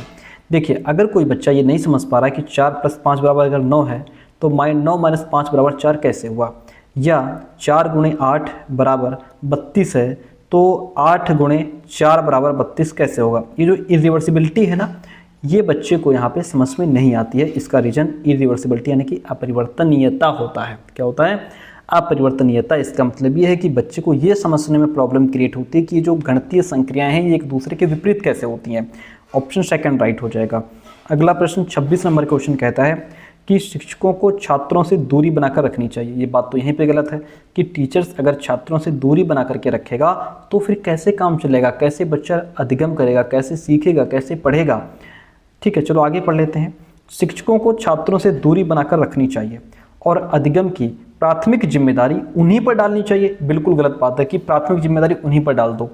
देखिए, अगर कोई बच्चा ये नहीं समझ पा रहा है कि 4 + 5 = अगर 9 है, तो 9 - 5 = 4 कैसे हुआ, या 4 × 8 = 32 है, तो 8 × 4 = 32 कैसे होगा। ये जो इरिवर्सिबिलिटी है ना, ये बच्चे को यहाँ पे समझ में नहीं आती है। इसका रीजन इरिवर्सिबिलिटी यानी कि अपरिवर्तनीयता होता है। क्या होता है? अपरिवर्तनीयता। इसका मतलब ये है कि बच्चे को ये समझने में प्रॉब्लम क्रिएट होती है कि जो गणितीय संक्रियाएं हैं ये एक दूसरे के विपरीत कैसे होती हैं। ऑप्शन सेकंड राइट हो जाएगा। अगला प्रश्न 26 नंबर क्वेश्चन कहता है कि शिक्षकों को छात्रों से दूरी बनाकर रखनी चाहिए। ये बात तो यहीं पे गलत है कि टीचर्स अगर छात्रों से दूरी बना करके रखेगा तो फिर कैसे काम चलेगा, कैसे बच्चा अधिगम करेगा, कैसे सीखेगा, कैसे पढ़ेगा। ठीक है, चलो आगे पढ़ लेते हैं। शिक्षकों को छात्रों से दूरी बनाकर रखनी चाहिए और अधिगम की प्राथमिक जिम्मेदारी उन्हीं पर डालनी चाहिए। बिल्कुल गलत बात है कि प्राथमिक जिम्मेदारी उन्हीं पर डाल दो।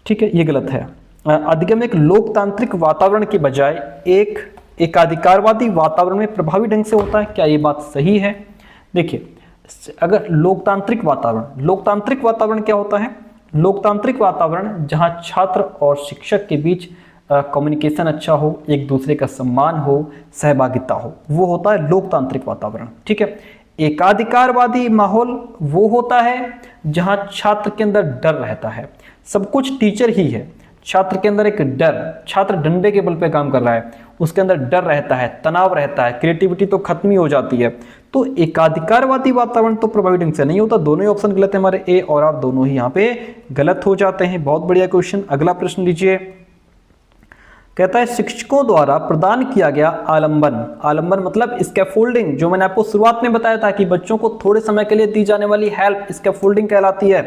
ठीक है, ये गलत है। अधिगम एक लोकतांत्रिक वातावरण के बजाय एक एकाधिकारवादी वातावरण में प्रभावी ढंग से होता है। क्या ये बात सही है? देखिए, अगर लोकतांत्रिक वातावरण क्या होता है? लोकतांत्रिक वातावरण जहां छात्र और शिक्षक के बीच कम्युनिकेशन अच्छा हो, एक दूसरे का सम्मान हो, सहभागिता हो, वो होता है लोकतांत्रिक वातावरण। ठीक है। एकाधिकारवादी माहौल वो होता है जहां छात्र के अंदर डर रहता है, सब कुछ टीचर ही है, छात्र के अंदर एक डर, छात्र डंडे के बल पे काम कर रहा है, उसके अंदर डर रहता है, तनाव रहता है, क्रिएटिविटी तो खत्म ही हो जाती है। तो एकाधिकारवादी वातावरण तो प्रभावी ढंग से नहीं होता। दोनों ही ऑप्शन गलत है हमारे, ए और आर दोनों ही यहाँ पे गलत हो जाते हैं। बहुत बढ़िया क्वेश्चन। अगला प्रश्न लीजिए। कहता है शिक्षकों द्वारा प्रदान किया गया आलंबन मतलब स्कैफोल्डिंग, जो मैंने आपको शुरुआत में बताया था कि बच्चों को थोड़े समय के लिए दी जाने वाली हेल्प स्कैफोल्डिंग कहलाती है।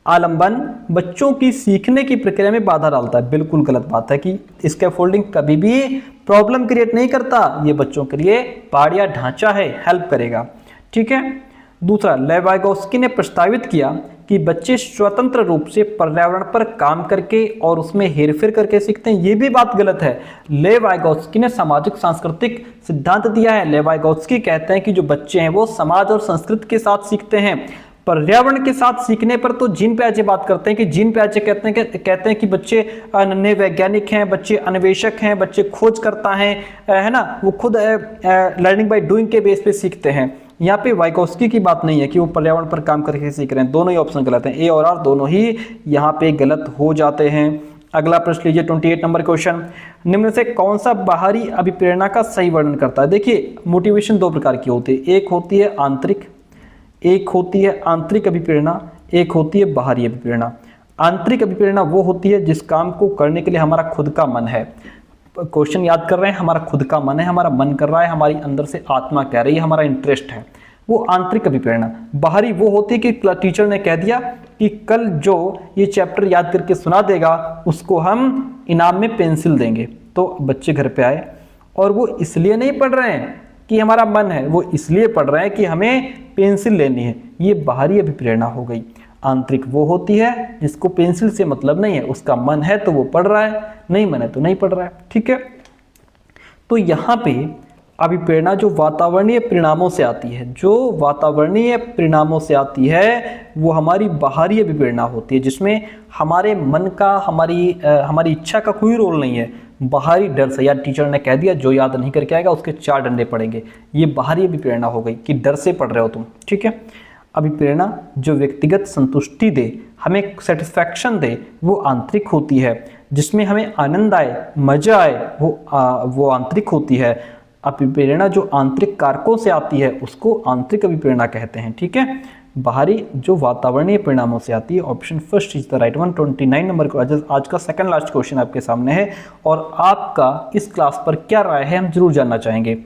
आलंबन बच्चों की सीखने की प्रक्रिया में बाधा डालता है। बिल्कुल गलत बात है कि स्कैफोल्डिंग कभी भी प्रॉब्लम क्रिएट नहीं करता, ये बच्चों के लिए पहाड़ या ढांचा है, हेल्प करेगा। ठीक है। दूसरा, लेवाइगोस्की ने प्रस्तावित किया कि बच्चे स्वतंत्र रूप से पर्यावरण पर काम करके और उसमें हेरफेर करके सीखते हैं। ये भी बात गलत है। लेवाइगोस्की ने सामाजिक सांस्कृतिक सिद्धांत दिया है। लेवाइगोस्की कहते हैं कि जो बच्चे हैं वो समाज और संस्कृति के साथ सीखते हैं। पर्यावरण के साथ सीखने पर तो जीन पियाजे बात करते हैं कि जीन पियाजे कहते हैं कि बच्चे नन्हे वैज्ञानिक हैं, बच्चे अन्वेषक हैं, बच्चे खोजकर्ता हैं, है ना, वो खुद लर्निंग बाय डूइंग के बेस पे सीखते हैं। यहाँ पे वाइगोस्की की बात नहीं है कि वो पर्यावरण पर काम करके सीख रहे हैं। दोनों ही ऑप्शन गलत हैं, ए और आर दोनों ही यहाँ पे गलत हो जाते हैं। अगला प्रश्न लीजिए 28 नंबर क्वेश्चन। निम्न से कौन सा बाहरी अभिप्रेरणा का सही वर्णन करता है? देखिए, मोटिवेशन दो प्रकार की होती है, एक होती है आंतरिक अभिप्रेरणा, एक होती है बाहरी अभिप्रेरणा। आंतरिक अभिप्रेरणा वो होती है जिस काम को करने के लिए हमारा खुद का मन है। क्वेश्चन याद कर रहे हैं, हमारा खुद का मन है, हमारा मन कर रहा है, हमारी अंदर से आत्मा कह रही है, हमारा इंटरेस्ट है, वो आंतरिक अभिप्रेरणा। बाहरी वो होती है कि टीचर ने कह दिया कि कल जो ये चैप्टर याद करके सुना देगा उसको हम इनाम में पेंसिल देंगे। तो बच्चे घर पे आए और वो इसलिए नहीं पढ़ रहे हैं कि हमारा मन है, वो इसलिए पढ़ रहे हैं कि हमें पेंसिल लेनी है। ये बाहरी अभिप्रेरणा हो गई। आंतरिक वो होती है जिसको पेंसिल से मतलब नहीं है, उसका मन है तो वो पढ़ रहा है, नहीं मन है तो नहीं पढ़ रहा है। ठीक है। तो यहाँ पे अभिप्रेरणा जो वातावरणीय परिणामों से आती है, वो हमारी बाहरी अभिप्रेरणा होती है, जिसमें हमारे मन का, हमारी इच्छा का कोई रोल नहीं है। बाहरी डर से, या टीचर ने कह दिया जो याद नहीं करके आएगा उसके 4 डंडे पड़ेंगे, ये बाहरी अभिप्रेरणा हो गई कि डर से पढ़ रहे हो तुम। ठीक है। अभिप्रेरणा जो व्यक्तिगत संतुष्टि दे, हमें सेटिस्फैक्शन दे, वो आंतरिक होती है। जिसमें हमें आनंद आए, मजा आए, वो आंतरिक होती है। अभिप्रेरणा जो आंतरिक कारकों से आती है उसको आंतरिक अभिप्रेरणा कहते हैं। ठीक है। बाहरी जो वातावरणीय परिणामों से आती है। Option first is the right one. 29 number को आज का सेकंड लास्ट क्वेश्चन आपके सामने है और आपका इस क्लास पर क्या राय है हम जरूर जानना चाहेंगे।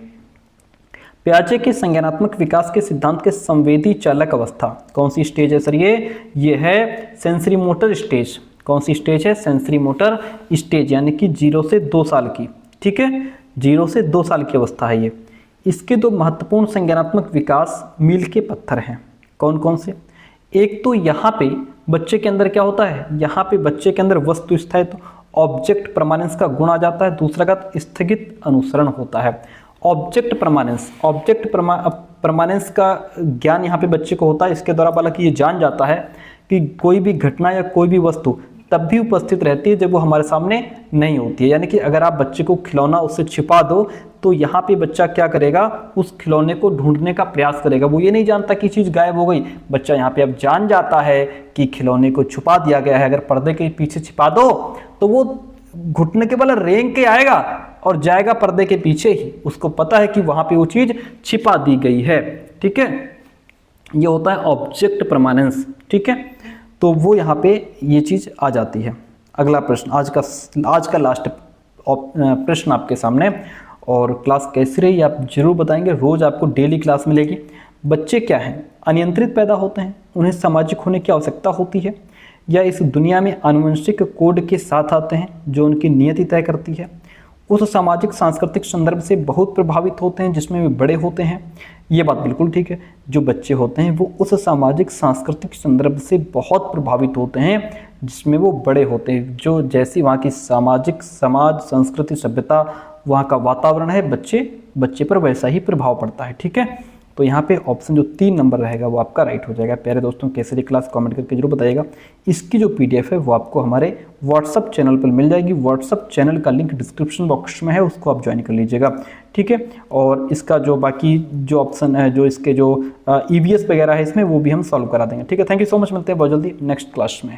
प्याजे के संज्ञानात्मक विकास के सिद्धांत के संवेदी चालक अवस्था कौन सी स्टेज है सर? ये है सेंसरी मोटर स्टेज। कौन सी स्टेज है? सेंसरी मोटर स्टेज, यानी कि 0 से 2 साल की। ठीक है, 0 से 2 साल की अवस्था है ये। इसके दो महत्वपूर्ण संज्ञानात्मक विकास मील के पत्थर हैं। कौन कौन से? एक तो यहाँ पे बच्चे के अंदर क्या होता है, यहाँ पे बच्चे के अंदर वस्तु स्थायित्व ऑब्जेक्ट परमानेंस का गुण आ जाता है। दूसरा का स्थगित अनुसरण होता है। ऑब्जेक्ट परमानेंस का ज्ञान यहाँ पे बच्चे को होता है। इसके द्वारा बालक ये जान जाता है कि कोई भी घटना या कोई भी वस्तु तब भी उपस्थित रहती है जब वो हमारे सामने नहीं होती है। यानी कि अगर आप बच्चे को खिलौना उससे छिपा दो तो यहाँ पे बच्चा क्या करेगा, उस खिलौने को ढूंढने का प्रयास करेगा। वो ये नहीं जानता कि चीज़ गायब हो गई। बच्चा यहाँ पे अब जान जाता है कि खिलौने को छुपा दिया गया है। अगर पर्दे के पीछे छिपा दो तो वो घुटने के बल रेंग के आएगा और जाएगा पर्दे के पीछे ही। उसको पता है कि वहाँ पे वो चीज़ छिपा दी गई है। ठीक है, ये होता है ऑब्जेक्ट परमानेंस। ठीक है, तो वो यहाँ पे ये चीज़ आ जाती है। अगला प्रश्न, आज का लास्ट प्रश्न आपके सामने। और क्लास कैसी रही आप जरूर बताएंगे। रोज़ आपको डेली क्लास मिलेगी। बच्चे क्या हैं? अनियंत्रित पैदा होते हैं। उन्हें सामाजिक होने की आवश्यकता होती है, या इस दुनिया में आनुवंशिक कोड के साथ आते हैं जो उनकी नियति तय करती है। उस सामाजिक सांस्कृतिक संदर्भ से बहुत प्रभावित होते हैं जिसमें वे बड़े होते हैं। ये बात बिल्कुल ठीक है। जो बच्चे होते हैं वो उस सामाजिक सांस्कृतिक संदर्भ से बहुत प्रभावित होते हैं जिसमें वो बड़े होते हैं। जो जैसी वहाँ की समाज संस्कृति सभ्यता वहाँ का वातावरण है, बच्चे पर वैसा ही प्रभाव पड़ता है। ठीक है, तो यहाँ पे ऑप्शन जो 3 नंबर रहेगा वो आपका राइट हो जाएगा। प्यारे दोस्तों, कैसे रही क्लास कमेंट करके जरूर बताइएगा। इसकी जो PDF है वो आपको हमारे व्हाट्सअप चैनल पर मिल जाएगी। व्हाट्सअप चैनल का लिंक डिस्क्रिप्शन बॉक्स में है, उसको आप ज्वाइन कर लीजिएगा। ठीक है, और इसका जो बाकी जो ऑप्शन है, जो इसके जो EVS वगैरह है इसमें, वो भी हम सॉल्व करा देंगे। ठीक है, थैंक यू सो मच। मिलते हैं बहुत जल्दी नेक्स्ट क्लास में।